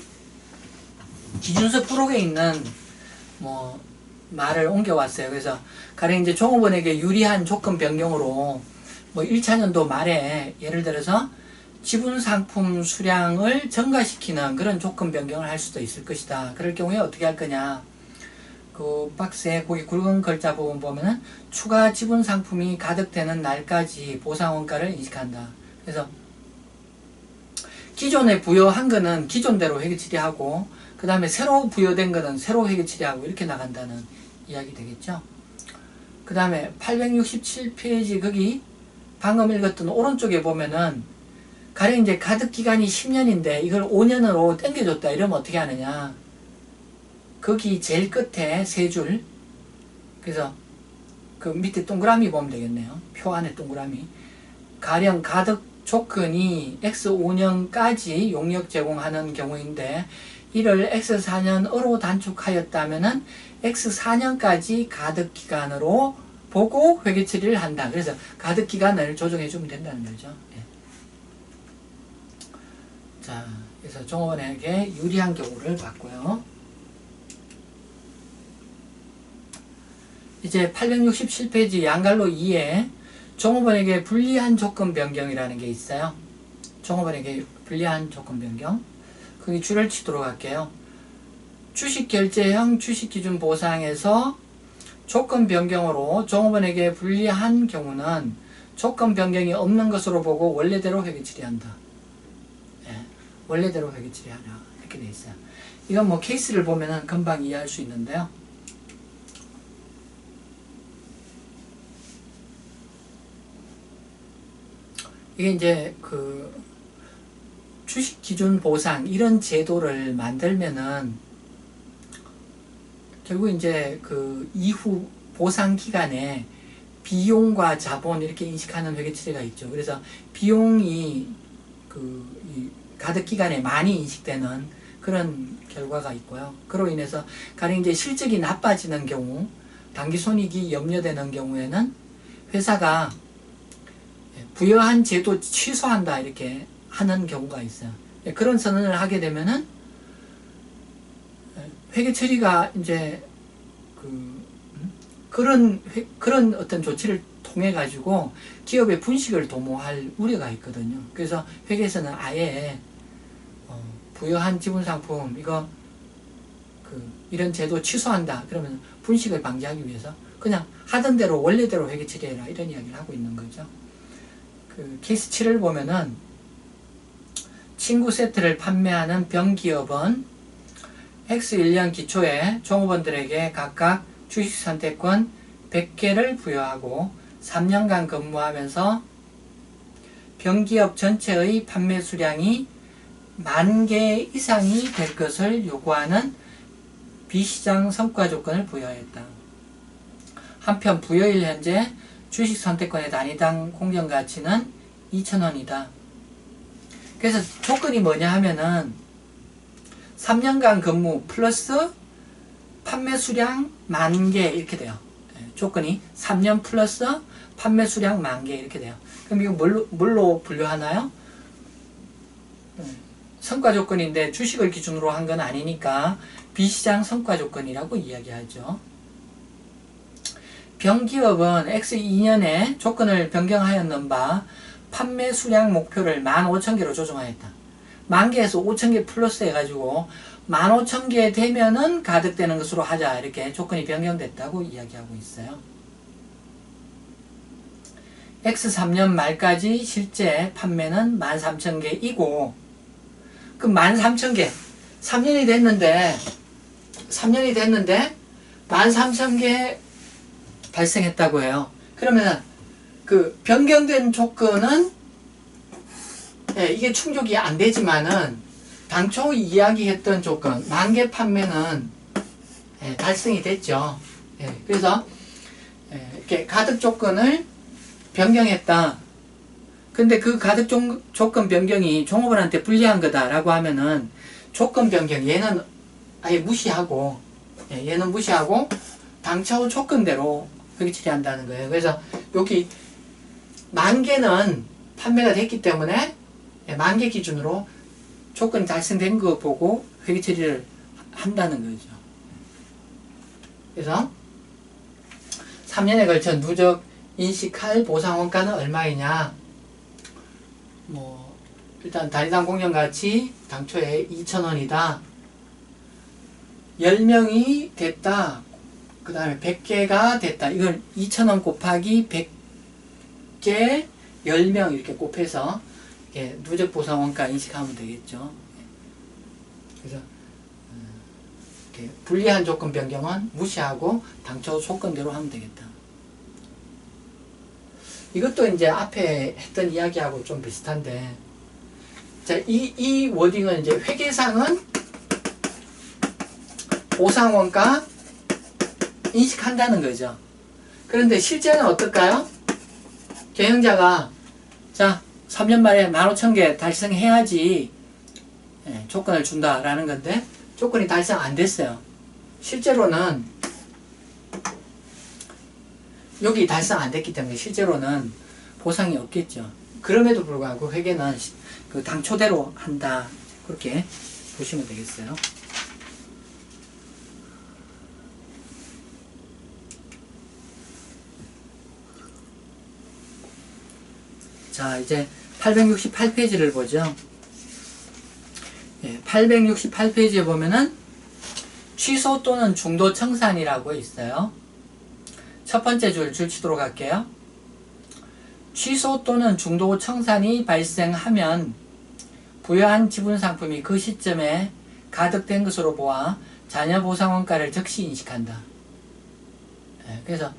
Speaker 1: 기준서 프록에 있는 뭐 말을 옮겨왔어요. 그래서 가령 이제 종업원에게 유리한 조건 변경으로 뭐 1차 년도 말에 예를 들어서 지분 상품 수량을 증가시키는 그런 조건 변경을 할 수도 있을 것이다. 그럴 경우에 어떻게 할 거냐? 그 박스에 거기 굵은 글자 부분 보면은 추가 지분 상품이 가득되는 날까지 보상 원가를 인식한다. 그래서 기존에 부여한 거는 기존대로 회계 처리하고 그 다음에 새로 부여된 거는 새로 회계 처리하고 이렇게 나간다는 이야기 되겠죠. 그 다음에 867페이지 거기 방금 읽었던 오른쪽에 보면은 가령 이제 가득 기간이 10년인데 이걸 5년으로 당겨줬다 이러면 어떻게 하느냐. 거기 제일 끝에 세 줄, 그래서 그 밑에 동그라미 보면 되겠네요. 표 안에 동그라미. 가령 가득 조건이 X5년까지 용역 제공하는 경우인데 이를 X4년으로 단축하였다면은 X4년까지 가득 기간으로 보고 회계 처리를 한다. 그래서 가득 기간을 조정해 주면 된다는 거죠. 네. 자, 그래서 종업원에게 유리한 경우를 봤고요. 이제 867페이지 양갈로 2에 종업원에게 불리한 조건 변경이라는 게 있어요. 종업원에게 불리한 조건 변경. 거기 줄을 치도록 할게요. 주식결제형 주식기준 보상에서 조건 변경으로 종업원에게 불리한 경우는 조건 변경이 없는 것으로 보고 원래대로 회계 처리한다. 네, 원래대로 회계 처리하라. 이렇게 돼 있어요. 이건 뭐 케이스를 보면은 금방 이해할 수 있는데요. 이게 이제 그 주식 기준 보상 이런 제도를 만들면은 결국 이제 그 이후 보상 기간에 비용과 자본 이렇게 인식하는 회계 처리가 있죠. 그래서 비용이 이 가득 기간에 많이 인식되는 그런 결과가 있고요. 그로 인해서 가령 이제 실적이 나빠지는 경우, 단기 손익이 염려되는 경우에는 회사가 부여한 제도 취소한다 이렇게 하는 경우가 있어요. 그런 선언을 하게 되면은 회계 처리가 이제 그런 어떤 조치를 통해 가지고 기업의 분식을 도모할 우려가 있거든요. 그래서 회계에서는 아예 부여한 지분상품 이거 이런 제도 취소한다. 그러면 분식을 방지하기 위해서 그냥 하던 대로 원래대로 회계 처리해라 이런 이야기를 하고 있는 거죠. 케이스 7을 보면은 친구 세트를 판매하는 병기업은 X1년 기초에 종업원들에게 각각 주식 선택권 100개를 부여하고 3년간 근무하면서 병기업 전체의 판매 수량이 10,000개 이상이 될 것을 요구하는 비시장 성과 조건을 부여했다. 한편 부여일 현재 주식 선택권의 단위당 공정가치는 2,000원이다. 그래서 조건이 뭐냐 하면은 3년간 근무 플러스 판매 수량 10,000개 이렇게 돼요. 조건이 3년 플러스 판매 수량 10,000개 이렇게 돼요. 그럼 이거 뭘로 분류하나요? 성과 조건인데 주식을 기준으로 한 건 아니니까 비시장 성과 조건이라고 이야기하죠. 병기업은 X2년에 조건을 변경하였는 바 판매 수량 목표를 15,000개로 조정하였다. 10,000개에서 5,000개 플러스 해가지고 15,000개 되면은 가득되는 것으로 하자 이렇게 조건이 변경됐다고 이야기하고 있어요. X3년 말까지 실제 판매는 13,000개이고 그 13,000개 3년이 됐는데 13,000개 발생했다고 해요. 그러면 그 변경된 조건은 이게 충족이 안 되지만은 당초 이야기했던 조건 10,000개 판매는 달성이 됐죠. 그래서 이렇게 가득 조건을 변경했다. 근데 그 가득 조건 변경이 종업원한테 불리한 거다라고 하면은 조건 변경 얘는 아예 무시하고 얘는 무시하고 당초 조건대로 회계 처리한다는 거예요. 그래서 여기 10,000개는 판매가 됐기 때문에 10,000개 기준으로 조건이 달성된 거 보고 회계 처리를 한다는 거죠. 그래서 3년에 걸쳐 누적 인식할 보상원가는 얼마이냐? 일단 단위당 공정가치 당초에 2,000원이다. 10명이 됐다. 그 다음에 100개가 됐다. 이걸 2,000원 곱하기 100개 10명 이렇게 곱해서 누적 보상원가 인식하면 되겠죠. 그래서 이렇게 불리한 조건 변경은 무시하고 당초 조건대로 하면 되겠다. 이것도 이제 앞에 했던 이야기하고 좀 비슷한데, 자, 이 워딩은 이제 회계상은 보상원가 인식한다는 거죠. 그런데 실제는 어떨까요? 경영자가 자 3년 만에 15,000개 달성해야지 조건을 준다라는 건데 조건이 달성 안 됐어요. 실제로는 여기 달성 안 됐기 때문에 실제로는 보상이 없겠죠. 그럼에도 불구하고 회계는 그 당초대로 한다. 그렇게 보시면 되겠어요. 자, 이제 868페이지를 보죠. 868페이지에 보면은 취소 또는 중도 청산이라고 있어요. 첫 번째 줄 치도록 할게요. 취소 또는 중도 청산이 발생하면 부여한 지분 상품이 그 시점에 가득된 것으로 보아 자녀 보상원가를 적시 인식한다. 그래서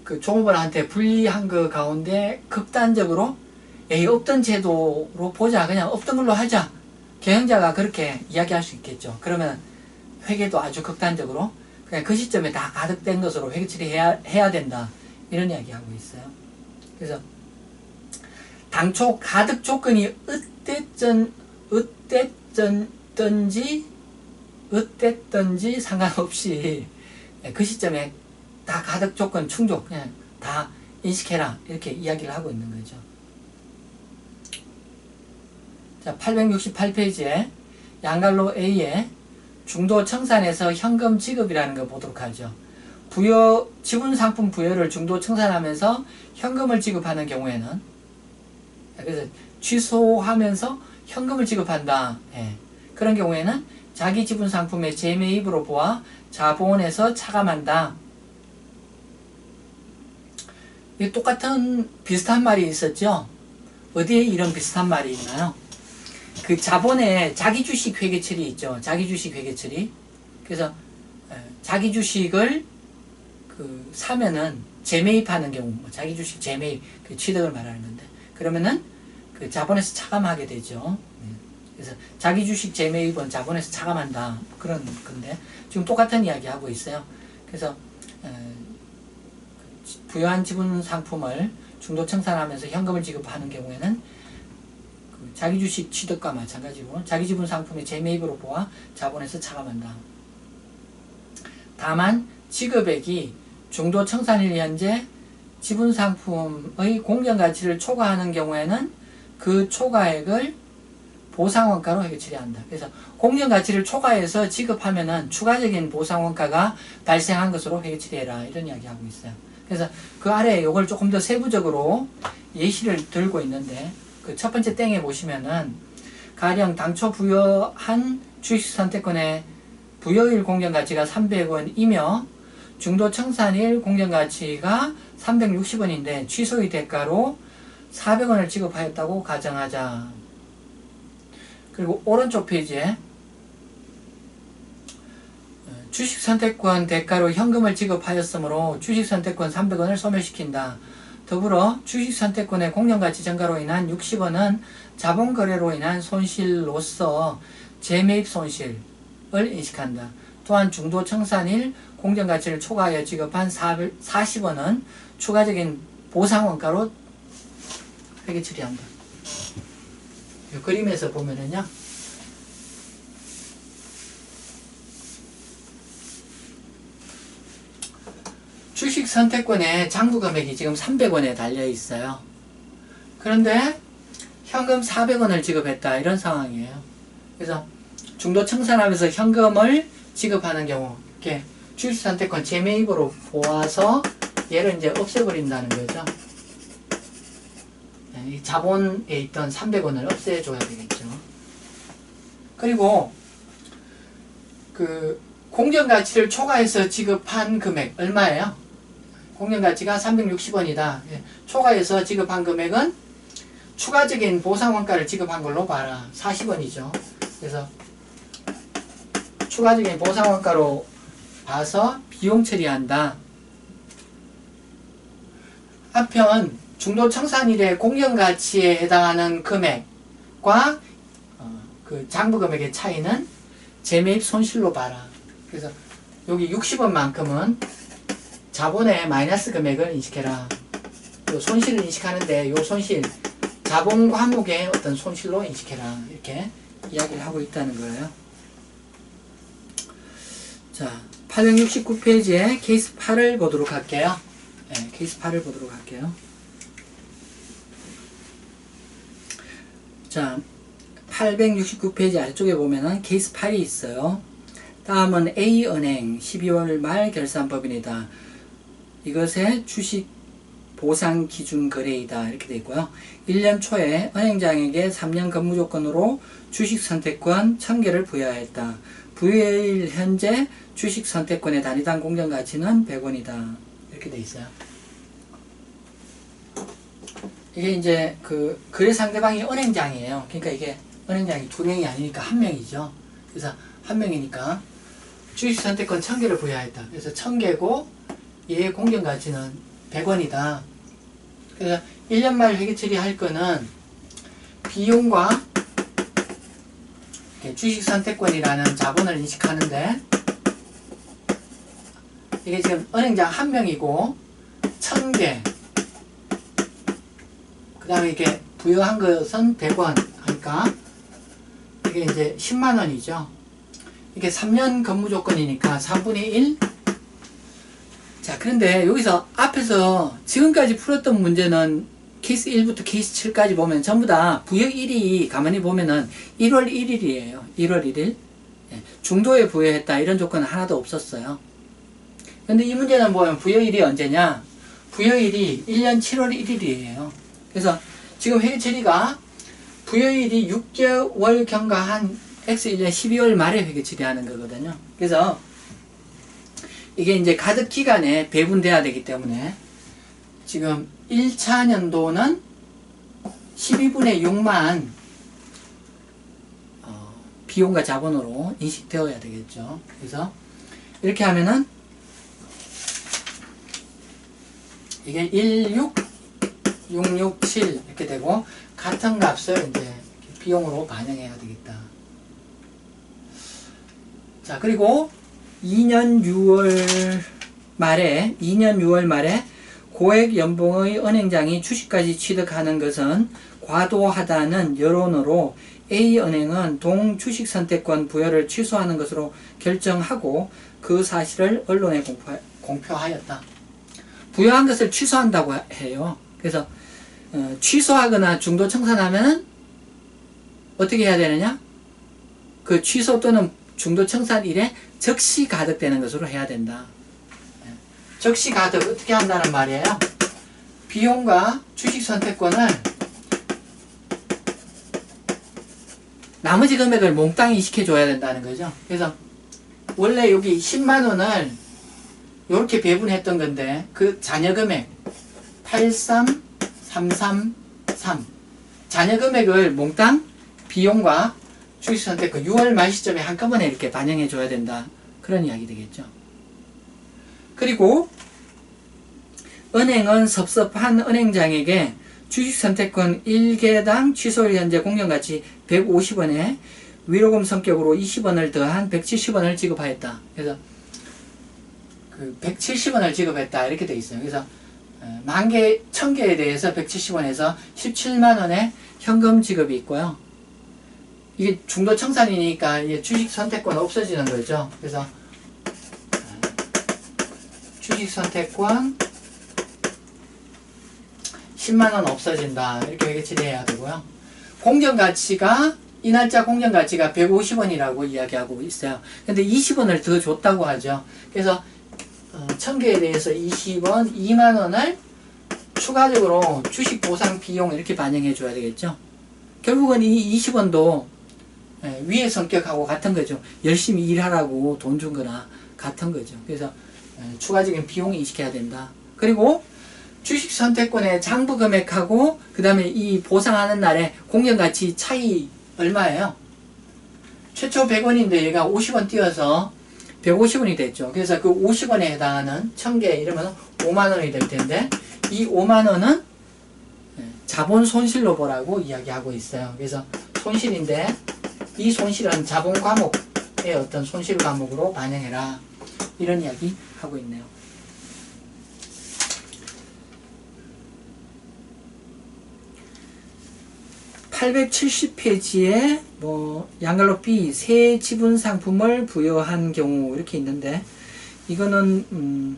Speaker 1: 그 종업원한테 불리한 그 가운데 극단적으로 없던 제도로 보자, 그냥 없던 걸로 하자, 경영자가 그렇게 이야기할 수 있겠죠. 그러면 회계도 아주 극단적으로 그냥 그 시점에 다 가득된 것으로 회계 처리해야 된다, 이런 이야기하고 있어요. 그래서 당초 가득 조건이 어땠든지 상관없이 그 시점에 다 가득 조건 충족, 그냥 다 인식해라, 이렇게 이야기를 하고 있는 거죠. 자, 868페이지에 양갈로 A에 중도 청산에서 현금 지급이라는 거 보도록 하죠. 지분 상품 부여를 중도 청산하면서 현금을 지급하는 경우에는, 그래서 취소하면서 현금을 지급한다. 그런 경우에는 자기 지분 상품의 재매입으로 보아 자본에서 차감한다. 이게 비슷한 말이 있었죠. 어디에 이런 비슷한 말이 있나요? 그 자본에 자기 주식 회계 처리 있죠. 자기 주식 회계 처리. 그래서 자기 주식을 사면은 재매입하는 경우, 자기 주식 재매입, 그 취득을 말하는 건데, 그러면은 그 자본에서 차감하게 되죠. 그래서 자기 주식 재매입은 자본에서 차감한다, 그런 건데 지금 똑같은 이야기 하고 있어요. 그래서 부여한 지분 상품을 중도 청산하면서 현금을 지급하는 경우에는 자기 주식 취득과 마찬가지로 자기 지분 상품의 재매입으로 보아 자본에서 차감한다. 다만 지급액이 중도 청산일 현재 지분 상품의 공정 가치를 초과하는 경우에는 그 초과액을 보상원가로 회계 처리한다. 그래서 공정 가치를 초과해서 지급하면은 추가적인 보상원가가 발생한 것으로 회계 처리해라, 이런 이야기 하고 있어요. 그래서 그 아래에 이걸 조금 더 세부적으로 예시를 들고 있는데, 그 첫 번째 땡에 보시면은 가령 당초 부여한 주식 선택권의 부여일 공정가치가 300원이며 중도 청산일 공정가치가 360원인데 취소의 대가로 400원을 지급하였다고 가정하자. 그리고 오른쪽 페이지에 주식선택권 대가로 현금을 지급하였으므로 주식선택권 300원을 소멸시킨다. 더불어 주식선택권의 공정가치 증가로 인한 60원은 자본거래로 인한 손실로서 재매입 손실을 인식한다. 또한 중도 청산일 공정가치를 초과하여 지급한 40원은 추가적인 보상원가로 회계 처리한다. 이 그림에서 보면은요, 주식 선택권의 장부 금액이 지금 300원에 달려 있어요. 그런데 현금 400원을 지급했다, 이런 상황이에요. 그래서 중도 청산하면서 현금을 지급하는 경우, 이렇게 주식 선택권 재매입으로 보아서 얘를 이제 없애버린다는 거죠. 이 자본에 있던 300원을 없애줘야 되겠죠. 그리고 그 공정가치를 초과해서 지급한 금액 얼마예요? 공정가치가 360원이다. 초과해서 지급한 금액은 추가적인 보상원가를 지급한 걸로 봐라. 40원이죠. 그래서 추가적인 보상원가로 봐서 비용 처리한다. 한편 중도 청산일의 공정가치에 해당하는 금액과 그 장부 금액의 차이는 재매입 손실로 봐라. 그래서 여기 60원만큼은 자본의 마이너스 금액을 인식해라. 요 손실을 인식하는데 요 손실, 자본 과목의 어떤 손실로 인식해라, 이렇게 이야기를 하고 있다는 거예요. 자, 869페이지에 케이스 8을 보도록 할게요. 네, 케이스 8을 보도록 할게요. 자, 869페이지 아래쪽에 보면은 케이스 8이 있어요. 다음은 A은행 12월 말 결산법인이다. 이것의 주식 보상 기준 거래이다, 이렇게 되어 있고요. 1년 초에 은행장에게 3년 근무 조건으로 주식 선택권 1000개를 부여했다. 부여일 현재 주식 선택권의 단위당 공정가치는 100원이다. 이렇게 되어 있어요. 이게 이제 거래 상대방이 은행장이에요. 그러니까 이게 은행장이 2명이 아니니까 1명이죠. 그래서 한 명이니까 주식 선택권 1000개를 부여했다. 그래서 1000개고 얘의 공정 가치는 100원이다. 그래서 1년 말 회계 처리할 거는 비용과 주식 선택권이라는 자본을 인식하는데, 이게 지금 은행장 한 명이고 1000개, 그 다음에 이렇게 부여한 것은 100원 하니까 이게 이제 10만원이죠. 이게 3년 근무 조건이니까 3분의 1. 자, 그런데 여기서 앞에서 지금까지 풀었던 문제는 케이스 1부터 케이스 7까지 보면 전부 다 부여일이 가만히 보면은 1월 1일이에요. 1월 1일. 중도에 부여했다 이런 조건은 하나도 없었어요. 근데 이 문제는 보면 부여일이 언제냐? 부여일이 1년 7월 1일이에요. 그래서 지금 회계 처리가 부여일이 6개월 경과한 X1년 12월 말에 회계 처리하는 거거든요. 그래서 이게 이제 가득 기간에 배분돼야 되기 때문에 지금 1차 년도는 12분의 6만 비용과 자본으로 인식되어야 되겠죠. 그래서 이렇게 하면은 이게 16667 이렇게 되고 같은 값을 이제 비용으로 반영해야 되겠다. 자, 그리고 2년 6월 말에 고액 연봉의 은행장이 주식까지 취득하는 것은 과도하다는 여론으로 A은행은 동주식선택권 부여를 취소하는 것으로 결정하고 그 사실을 언론에 공표하였다. 부여한 것을 취소한다고 해요. 그래서 취소하거나 중도 청산하면 어떻게 해야 되느냐? 그 취소 또는 중도 청산일에 적시 가득되는 것으로 해야 된다. 적시 가득 어떻게 한다는 말이에요? 비용과 주식 선택권을 나머지 금액을 몽땅 인식해 줘야 된다는 거죠. 그래서 원래 여기 10만원을 이렇게 배분했던 건데 그 잔여 금액 83333 잔여 금액을 몽땅 비용과 주식 선택권 6월 말 시점에 한꺼번에 이렇게 반영해 줘야 된다. 그런 이야기 되겠죠. 그리고 은행은 섭섭한 은행장에게 주식선택권 1개당 취소일 현재 공정가치 150원에 위로금 성격으로 20원을 더한 170원을 지급하였다. 그래서 그 170원을 지급했다 이렇게 돼 있어요. 그래서 10,000개, 1000개에 대해서 170원에서 17만원의 현금 지급이 있고요. 이게 중도 청산이니까 이게 주식 선택권 없어지는 거죠. 그래서 주식 선택권 10만원 없어진다. 이렇게 회계 처리해야 되고요. 공정가치가 이 날짜 공정가치가 150원이라고 이야기하고 있어요. 근데 20원을 더 줬다고 하죠. 그래서 1000개에 대해서 20원, 2만원을 추가적으로 주식 보상 비용 이렇게 반영해 줘야 되겠죠. 결국은 이 20원도 위의 성격하고 같은 거죠. 열심히 일하라고 돈 준 거나 같은 거죠. 그래서 추가적인 비용 인식해야 된다. 그리고 주식 선택권의 장부 금액하고 그 다음에 이 보상하는 날에 공정가치 차이 얼마예요? 최초 100원인데 얘가 50원 띄어서 150원이 됐죠. 그래서 그 50원에 해당하는 1000개 이러면 5만원이 될 텐데 이 5만원은 자본 손실로 보라고 이야기하고 있어요. 그래서 손실인데 이 손실은 자본 과목의 어떤 손실 과목으로 반영해라. 이런 이야기 하고 있네요. (870페이지에) 양갈로 B 새 지분 상품을 부여한 경우 이렇게 있는데 이거는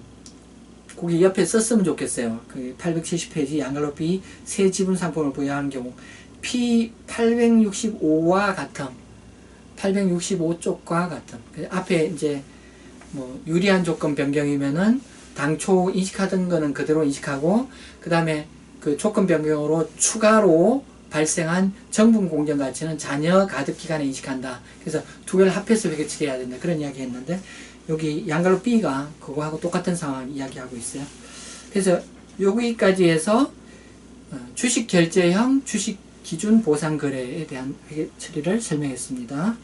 Speaker 1: 거기 옆에 썼으면 좋겠어요. 그 870페이지 양갈로 B 새 지분 상품을 부여한 경우 P 865와 같음, 865쪽과 같음. 앞에 이제 유리한 조건 변경이면은 당초 인식하던 거는 그대로 인식하고 그 다음에 그 조건 변경으로 추가로 발생한 정분 공정 가치는 잔여 가득 기간에 인식한다. 그래서 두 개를 합해서 회계 처리해야 된다. 그런 이야기 했는데 여기 양갈로 B가 그거하고 똑같은 상황 이야기하고 있어요. 그래서 여기까지 해서 주식 결제형 주식 기준 보상 거래에 대한 회계 처리를 설명했습니다.